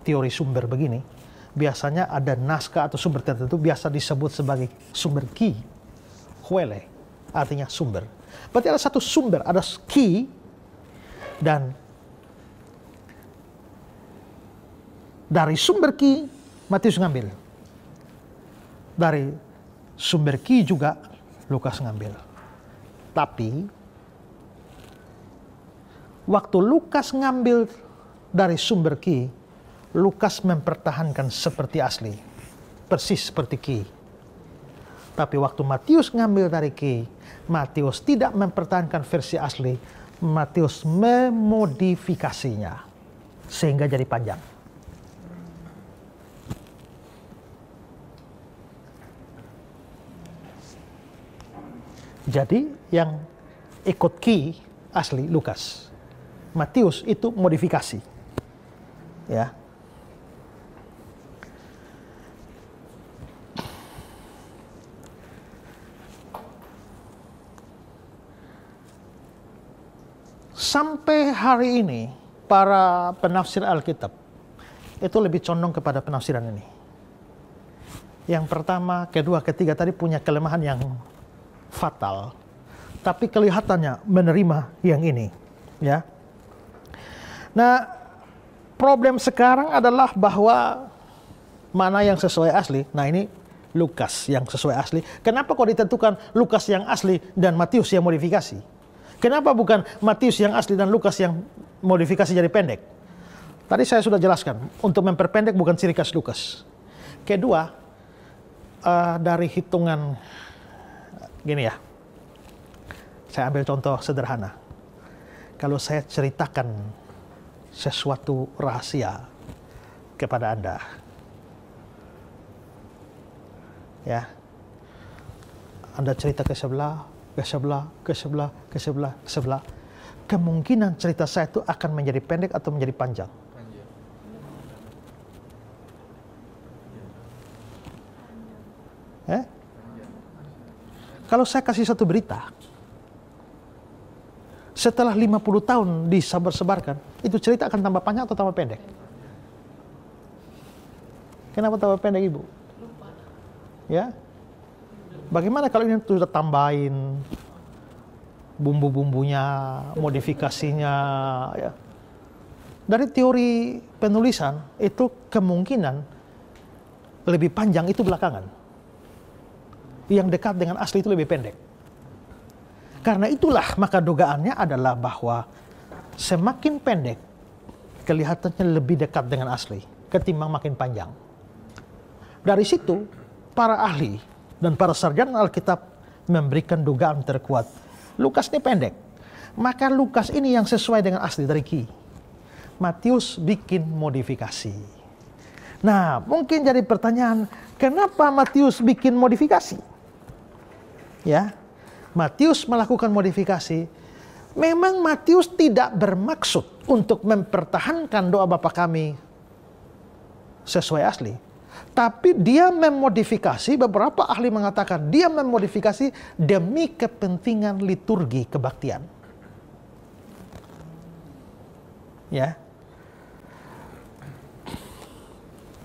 teori sumber begini, biasanya ada naskah atau sumber tertentu biasa disebut sebagai sumber ki. Huele, artinya sumber. Berarti ada satu sumber, ada ki, dan dari sumber ki, Matius ngambil. Dari sumber ki juga Lukas ngambil. Tapi waktu Lukas ngambil dari sumber ki, Lukas mempertahankan seperti asli, persis seperti ki. Tapi waktu Matius ngambil dari ki, Matius tidak mempertahankan versi asli, Matius memodifikasinya sehingga jadi panjang. Jadi yang ikut ki asli Lukas. Matius itu modifikasi. Ya. Sampai hari ini para penafsir Alkitab itu lebih condong kepada penafsiran ini. Yang pertama, kedua, ketiga tadi punya kelemahan yang fatal, tapi kelihatannya menerima yang ini, ya. Nah, problem sekarang adalah bahwa mana yang sesuai asli. Nah, ini Lukas yang sesuai asli. Kenapa kok ditentukan Lukas yang asli dan Matius yang modifikasi? Kenapa bukan Matius yang asli dan Lukas yang modifikasi jadi pendek? Tadi saya sudah jelaskan, untuk memperpendek bukan ciri khas Lukas. Kedua, dari hitungan gini ya, saya ambil contoh sederhana. Kalau saya ceritakan sesuatu rahasia kepada Anda, ya, Anda cerita ke sebelah, ke sebelah, ke sebelah, ke sebelah, ke sebelah, kemungkinan cerita saya itu akan menjadi pendek atau menjadi panjang. Kalau saya kasih satu berita, setelah 50 tahun disebar-sebarkan, itu cerita akan tambah panjang atau tambah pendek? Kenapa tambah pendek, Ibu? Ya, bagaimana kalau ini sudah tambahin bumbu-bumbunya, modifikasinya, ya. Dari teori penulisan itu kemungkinan lebih panjang itu belakangan. Yang dekat dengan asli itu lebih pendek. Karena itulah maka dugaannya adalah bahwa semakin pendek kelihatannya lebih dekat dengan asli ketimbang makin panjang. Dari situ para ahli dan para sarjana Alkitab memberikan dugaan terkuat. Lukas ini pendek. Maka Lukas ini yang sesuai dengan asli dari Ki. Matius bikin modifikasi. Nah, mungkin jadi pertanyaan, kenapa Matius bikin modifikasi? Ya, Matius melakukan modifikasi. Memang Matius tidak bermaksud untuk mempertahankan doa Bapa kami sesuai asli. Tapi dia memodifikasi, beberapa ahli mengatakan dia memodifikasi demi kepentingan liturgi kebaktian. Ya.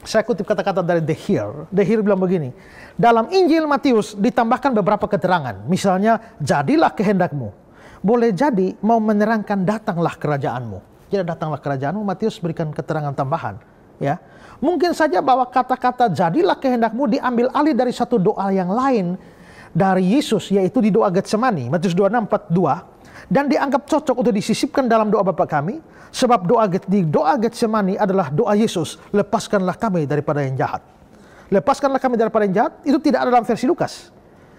Saya kutip kata-kata dari The Here. The Here bilang begini, dalam Injil Matius ditambahkan beberapa keterangan. Misalnya, jadilah kehendakmu. Boleh jadi mau menerangkan datanglah kerajaanmu. Jadi datanglah kerajaanmu, Matius berikan keterangan tambahan. Ya, mungkin saja bahwa kata-kata jadilah kehendakmu diambil alih dari satu doa yang lain dari Yesus, yaitu di doa Getsemani, Matius 26:42. Dan dianggap cocok untuk disisipkan dalam doa Bapa kami, sebab di doa Getsemani adalah doa Yesus, lepaskanlah kami daripada yang jahat. Lepaskanlah kami daripada yang jahat, itu tidak ada dalam versi Lukas.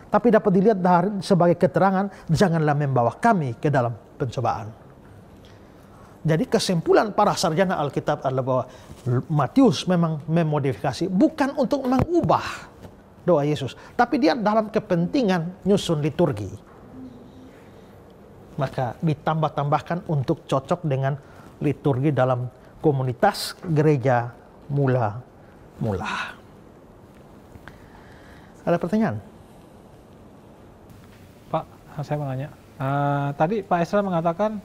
Tapi dapat dilihat sebagai keterangan, janganlah membawa kami ke dalam pencobaan. Jadi kesimpulan para sarjana Alkitab adalah bahwa Matius memang memodifikasi, bukan untuk mengubah doa Yesus, tapi dia dalam kepentingan nyusun liturgi. Maka ditambah-tambahkan untuk cocok dengan liturgi dalam komunitas gereja mula-mula. Ada pertanyaan? Pak, saya mau nanya. Tadi Pak Esra mengatakan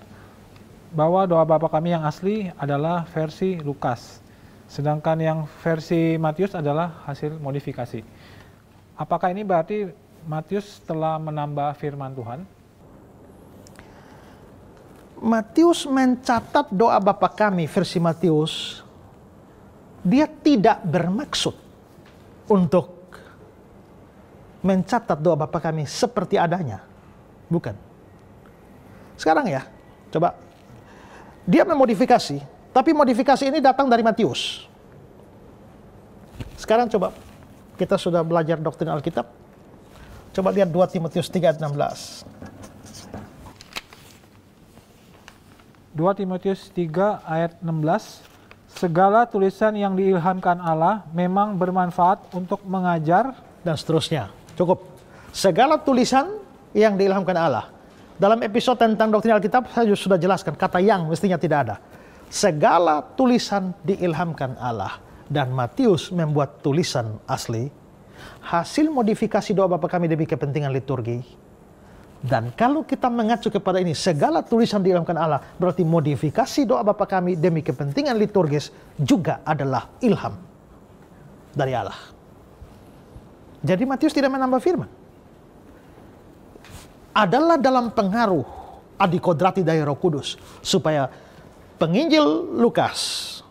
bahwa doa Bapa kami yang asli adalah versi Lukas. Sedangkan yang versi Matius adalah hasil modifikasi. Apakah ini berarti Matius telah menambah firman Tuhan? Matius mencatat doa Bapa kami versi Matius, dia tidak bermaksud untuk mencatat doa Bapa kami seperti adanya. Bukan. Sekarang ya, coba. Dia memodifikasi, tapi modifikasi ini datang dari Matius. Sekarang coba, kita sudah belajar doktrin Alkitab. Coba lihat 2 Timotius 3 ayat 16. 2 Timotius 3 ayat 16, segala tulisan yang diilhamkan Allah memang bermanfaat untuk mengajar, dan seterusnya. Cukup. Segala tulisan yang diilhamkan Allah. Dalam episode tentang doktrin Alkitab saya sudah jelaskan, kata yang mestinya tidak ada. Segala tulisan diilhamkan Allah. Dan Matius membuat tulisan asli, hasil modifikasi doa Bapa kami demi kepentingan liturgi. Dan kalau kita mengacu kepada ini, segala tulisan diilhamkan Allah, berarti modifikasi doa Bapa kami demi kepentingan liturgis juga adalah ilham dari Allah. Jadi Matius tidak menambah firman. Adalah dalam pengaruh adikodrati dari Roh Kudus, supaya penginjil Lukas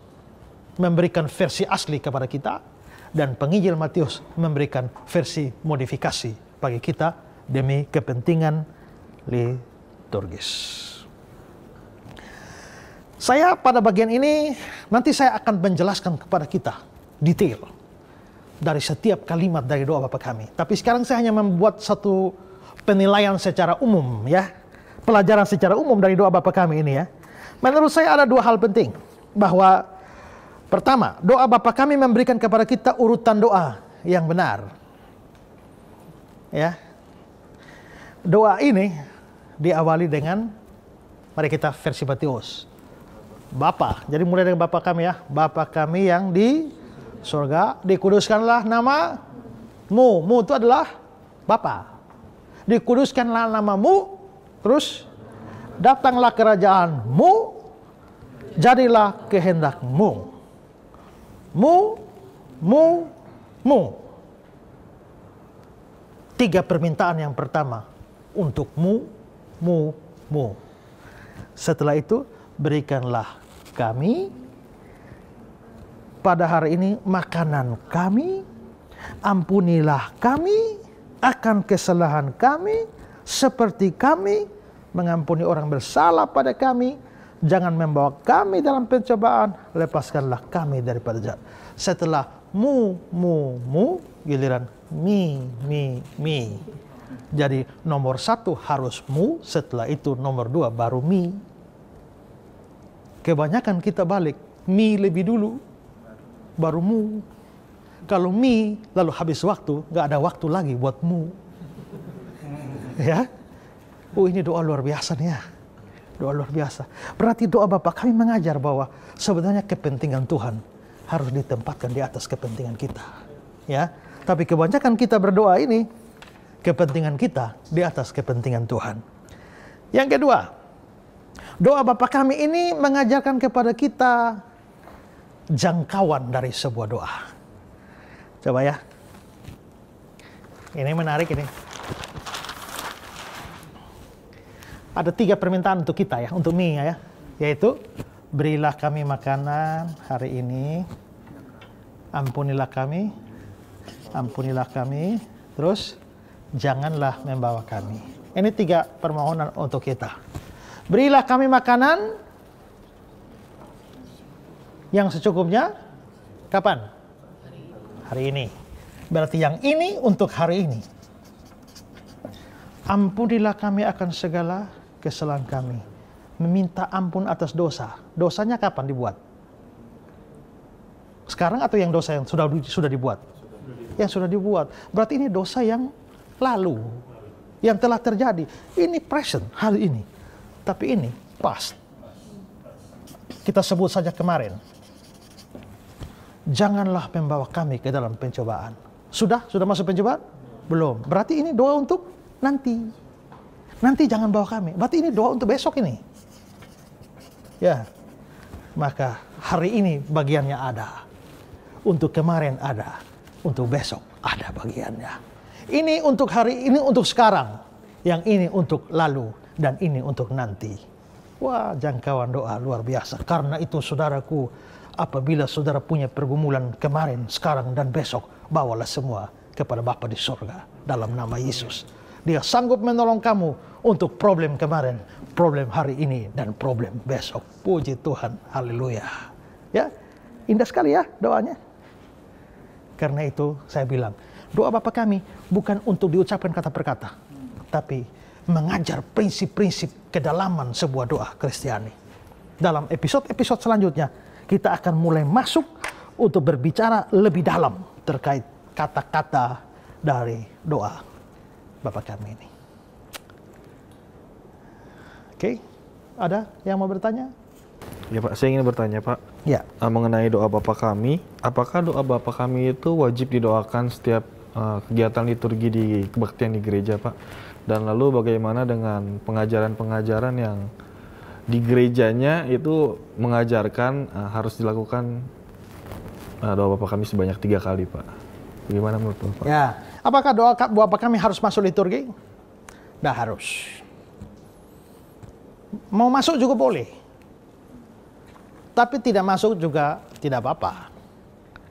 memberikan versi asli kepada kita, dan penginjil Matius memberikan versi modifikasi bagi kita, demi kepentingan liturgis. Saya pada bagian ini, nanti saya akan menjelaskan kepada kita detail dari setiap kalimat dari doa Bapa kami. Tapi sekarang saya hanya membuat satu penilaian secara umum, ya, pelajaran secara umum dari doa Bapa kami ini, ya. Menurut saya ada 2 hal penting, bahwa pertama, doa Bapa kami memberikan kepada kita urutan doa yang benar, ya. Doa ini diawali dengan, mari kita versi Matius, Bapa. Jadi mulai dengan Bapa kami, ya. Bapa kami yang di surga, dikuduskanlah namamu. Mu itu adalah Bapa. dikuduskanlah namamu, terus datanglah kerajaanmu, jadilah kehendakmu. Mu. 3 permintaan yang pertama untukmu, mu. Setelah itu, berikanlah kami pada hari ini makanan kami, ampunilah kami akan kesalahan kami, seperti kami mengampuni orang bersalah pada kami. Jangan membawa kami dalam pencobaan, lepaskanlah kami daripada jahat. Setelah mu, giliran mi. Jadi nomor 1 harus mu, setelah itu nomor 2 baru mi. Kebanyakan kita balik, mi lebih dulu, baru mu. Kalau mi lalu habis waktu, nggak ada waktu lagi buat mu. Ya, ini doa luar biasa nih ya. Doa luar biasa. Berarti doa Bapa kami mengajar bahwa sebenarnya kepentingan Tuhan harus ditempatkan di atas kepentingan kita. Ya, tapi kebanyakan kita berdoa ini kepentingan kita di atas kepentingan Tuhan. Yang kedua, doa Bapa kami ini mengajarkan kepada kita jangkauan dari sebuah doa. Coba ya. Ini menarik ini. Ada 3 permintaan untuk kita ya, untuk mi ya. Yaitu, berilah kami makanan hari ini. Ampunilah kami. Terus, janganlah membawa kami. Ini 3 permohonan untuk kita. Berilah kami makanan yang secukupnya. Kapan? Hari ini. Berarti yang ini untuk hari ini. Ampunilah kami akan segala kesalahan kami. Meminta ampun atas dosa. Dosanya kapan dibuat? Sekarang atau yang dosa yang sudah dibuat? Yang sudah dibuat. Berarti ini dosa yang lalu. Yang telah terjadi. Ini present hari ini. Tapi ini past. Kita sebut saja kemarin. Janganlah membawa kami ke dalam pencobaan. Sudah masuk pencobaan? Belum. Berarti ini doa untuk nanti. Nanti jangan bawa kami. Berarti ini doa untuk besok ini. Ya. Maka hari ini bagiannya ada. Untuk kemarin ada. Untuk besok ada bagiannya. Ini untuk hari ini, untuk sekarang. Yang ini untuk lalu. Dan ini untuk nanti. Wah, jangkauan doa luar biasa. Karena itu saudaraku, apabila saudara punya pergumulan kemarin, sekarang, dan besok, bawalah semua kepada Bapa di surga dalam nama Yesus. Dia sanggup menolong kamu untuk problem kemarin, problem hari ini, dan problem besok. Puji Tuhan, haleluya. Ya, indah sekali ya doanya. Karena itu saya bilang, doa Bapa kami bukan untuk diucapkan kata per kata, tapi mengajar prinsip-prinsip kedalaman sebuah doa Kristiani. Dalam episode-episode selanjutnya, kita akan mulai masuk untuk berbicara lebih dalam terkait kata-kata dari doa Bapa kami ini. Oke, ada yang mau bertanya? Ya Pak, saya ingin bertanya Pak. Ya. Mengenai doa Bapa kami, apakah doa Bapa kami itu wajib didoakan setiap kegiatan liturgi di kebaktian di gereja Pak? Dan lalu bagaimana dengan pengajaran-pengajaran yang di gerejanya itu mengajarkan harus dilakukan doa Bapa kami sebanyak 3 kali Pak? Bagaimana menurut Bapak? Ya, apakah doa Bapa kami harus masuk liturgi? Tidak harus. Mau masuk juga boleh. Tapi tidak masuk juga tidak apa-apa.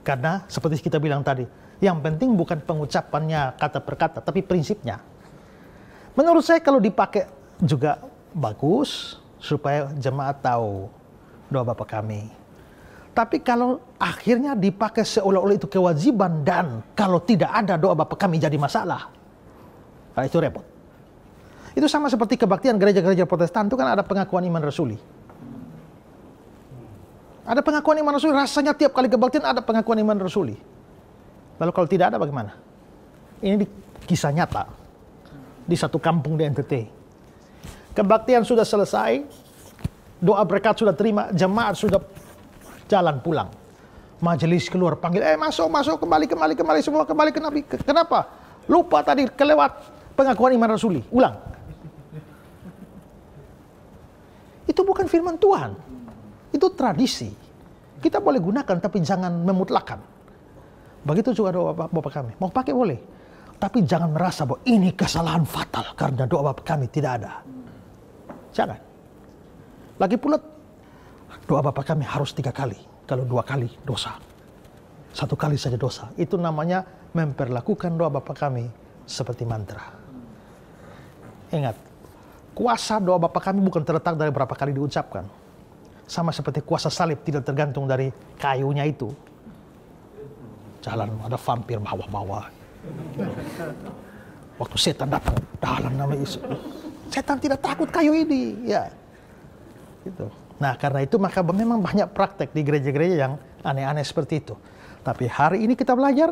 Karena seperti kita bilang tadi, yang penting bukan pengucapannya kata per kata, tapi prinsipnya. Menurut saya kalau dipakai juga bagus, supaya jemaat tahu doa Bapa kami. Tapi kalau akhirnya dipakai seolah-olah itu kewajiban, dan kalau tidak ada doa Bapa kami jadi masalah, nah itu repot. Itu sama seperti kebaktian gereja-gereja Protestan, itu kan ada pengakuan iman rasuli. Ada pengakuan iman rasuli, rasanya tiap kali kebaktian ada pengakuan iman rasuli. Lalu kalau tidak ada bagaimana? Ini kisah nyata di satu kampung di NTT. Kebaktian sudah selesai, doa berkat sudah terima, jemaat sudah jalan pulang. Majelis keluar panggil, masuk, kembali semua, kembali ke Nabi. Kenapa? Lupa tadi kelewat pengakuan iman rasuli. Ulang. Itu bukan firman Tuhan. Itu tradisi. Kita boleh gunakan tapi jangan memutlakan. Begitu juga doa Bapa kami. Mau pakai boleh. Tapi jangan merasa bahwa ini kesalahan fatal karena doa Bapa kami tidak ada. Jangan. Lagi pula doa Bapa kami harus 3 kali. Kalau 2 kali dosa. 1 kali saja dosa. Itu namanya memperlakukan doa Bapa kami seperti mantra. Ingat, kuasa doa Bapa kami bukan terletak dari berapa kali diucapkan. Sama seperti kuasa salib tidak tergantung dari kayunya itu. Jalan ada vampir bawa-bawa. Waktu setan datang, dalam nama Yesus. Setan tidak takut kayu ini, ya. Gitu. Nah, karena itu maka memang banyak praktek di gereja-gereja yang aneh-aneh seperti itu. Tapi hari ini kita belajar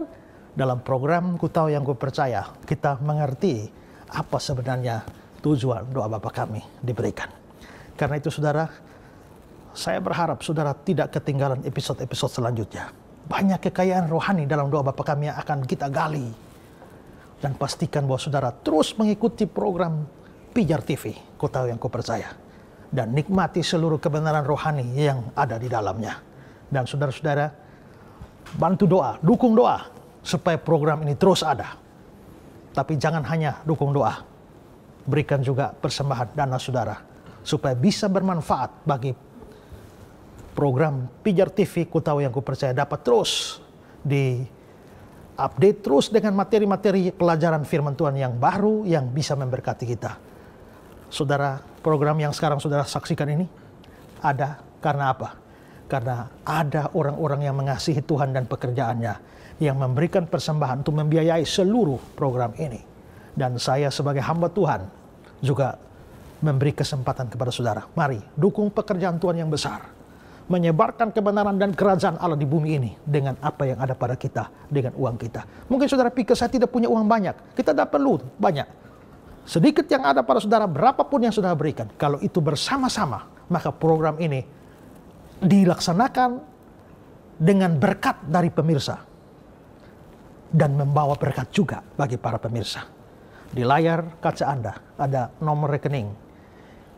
dalam program Ku Tahu Yang Ku Percaya, kita mengerti apa sebenarnya tujuan doa Bapa kami diberikan. Karena itu saudara, saya berharap saudara tidak ketinggalan episode-episode selanjutnya. Banyak kekayaan rohani dalam doa Bapa kami yang akan kita gali. Dan pastikan bahwa saudara terus mengikuti program Pijar TV, Ku Tahu Yang Ku Percaya. Dan nikmati seluruh kebenaran rohani yang ada di dalamnya. Dan saudara-saudara, bantu doa, dukung doa, supaya program ini terus ada. Tapi jangan hanya dukung doa. Berikan juga persembahan dana saudara, supaya bisa bermanfaat bagi program Pijar TV Ku Tahu Yang Ku Percaya dapat terus di-update terus dengan materi-materi pelajaran firman Tuhan yang baru yang bisa memberkati kita. Saudara, program yang sekarang saudara saksikan ini ada karena apa? Karena ada orang-orang yang mengasihi Tuhan dan pekerjaannya, yang memberikan persembahan untuk membiayai seluruh program ini. Dan saya sebagai hamba Tuhan juga memberi kesempatan kepada saudara. Mari dukung pekerjaan Tuhan yang besar. Menyebarkan kebenaran dan kerajaan Allah di bumi ini dengan apa yang ada pada kita, dengan uang kita. Mungkin saudara pikir saya tidak punya uang banyak. Kita tidak perlu banyak. Sedikit yang ada pada saudara, berapapun yang saudara berikan. Kalau itu bersama-sama, maka program ini dilaksanakan dengan berkat dari pemirsa. Dan membawa berkat juga bagi para pemirsa. Di layar kaca Anda ada nomor rekening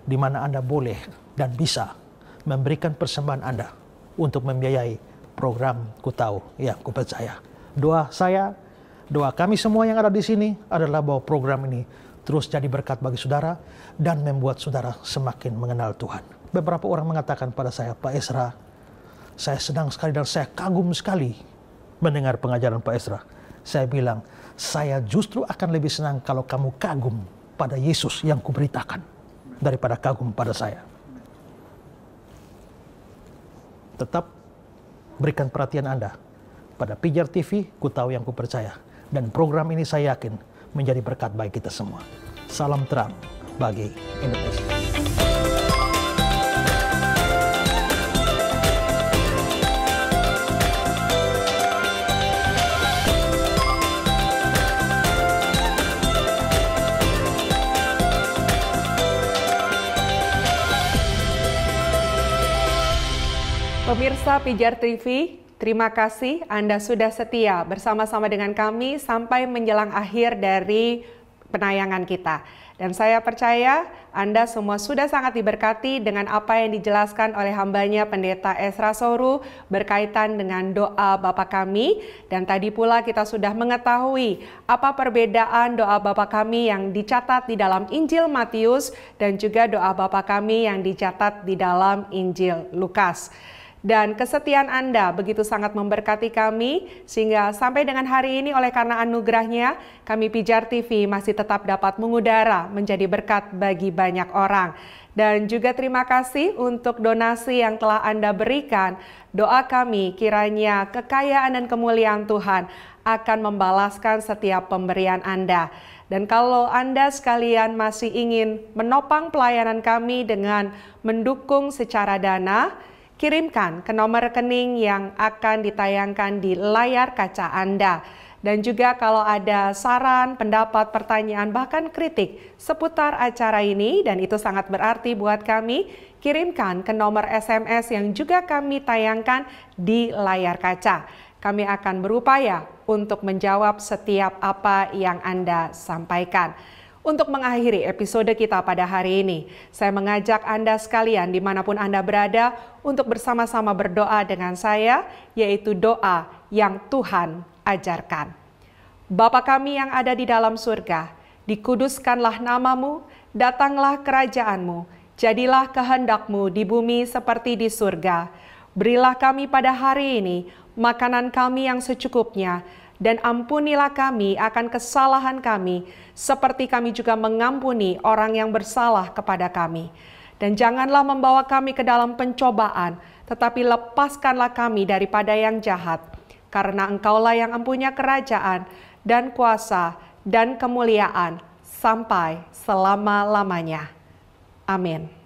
di mana Anda boleh dan bisa memberikan persembahan Anda untuk membiayai program Ku Tahu Yang Ku Percaya. Doa saya, doa kami semua yang ada di sini adalah bahwa program ini terus jadi berkat bagi saudara dan membuat saudara semakin mengenal Tuhan. Beberapa orang mengatakan pada saya, Pak Ezra, saya senang sekali dan saya kagum sekali mendengar pengajaran Pak Ezra. Saya bilang, saya justru akan lebih senang kalau kamu kagum pada Yesus yang kuberitakan daripada kagum pada saya. Tetap berikan perhatian Anda pada Pijar TV, Ku Tahu Yang Ku Percaya. Dan program ini saya yakin menjadi berkat bagi kita semua. Salam terang bagi Indonesia. Pemirsa Pijar TV, terima kasih Anda sudah setia bersama-sama dengan kami sampai menjelang akhir dari penayangan kita. Dan saya percaya Anda semua sudah sangat diberkati dengan apa yang dijelaskan oleh hambanya Pendeta Ezra Soru berkaitan dengan doa Bapa Kami. Dan tadi pula kita sudah mengetahui apa perbedaan doa Bapa Kami yang dicatat di dalam Injil Matius dan juga doa Bapa Kami yang dicatat di dalam Injil Lukas. Dan kesetiaan Anda begitu sangat memberkati kami, sehingga sampai dengan hari ini oleh karena anugerahnya, kami Pijar TV masih tetap dapat mengudara menjadi berkat bagi banyak orang. Dan juga terima kasih untuk donasi yang telah Anda berikan. Doa kami kiranya kekayaan dan kemuliaan Tuhan akan membalaskan setiap pemberian Anda. Dan kalau Anda sekalian masih ingin menopang pelayanan kami dengan mendukung secara dana, kirimkan ke nomor rekening yang akan ditayangkan di layar kaca Anda. Dan juga kalau ada saran, pendapat, pertanyaan, bahkan kritik seputar acara ini, dan itu sangat berarti buat kami, kirimkan ke nomor SMS yang juga kami tayangkan di layar kaca. Kami akan berupaya untuk menjawab setiap apa yang Anda sampaikan. Untuk mengakhiri episode kita pada hari ini, saya mengajak Anda sekalian dimanapun Anda berada untuk bersama-sama berdoa dengan saya, yaitu doa yang Tuhan ajarkan. Bapa kami yang ada di dalam surga, dikuduskanlah namamu, datanglah kerajaanmu, jadilah kehendak-Mu di bumi seperti di surga. Berilah kami pada hari ini makanan kami yang secukupnya, dan ampunilah kami akan kesalahan kami, seperti kami juga mengampuni orang yang bersalah kepada kami. Dan janganlah membawa kami ke dalam pencobaan, tetapi lepaskanlah kami daripada yang jahat. Karena Engkaulah yang mempunyai kerajaan, dan kuasa, dan kemuliaan, sampai selama-lamanya. Amin.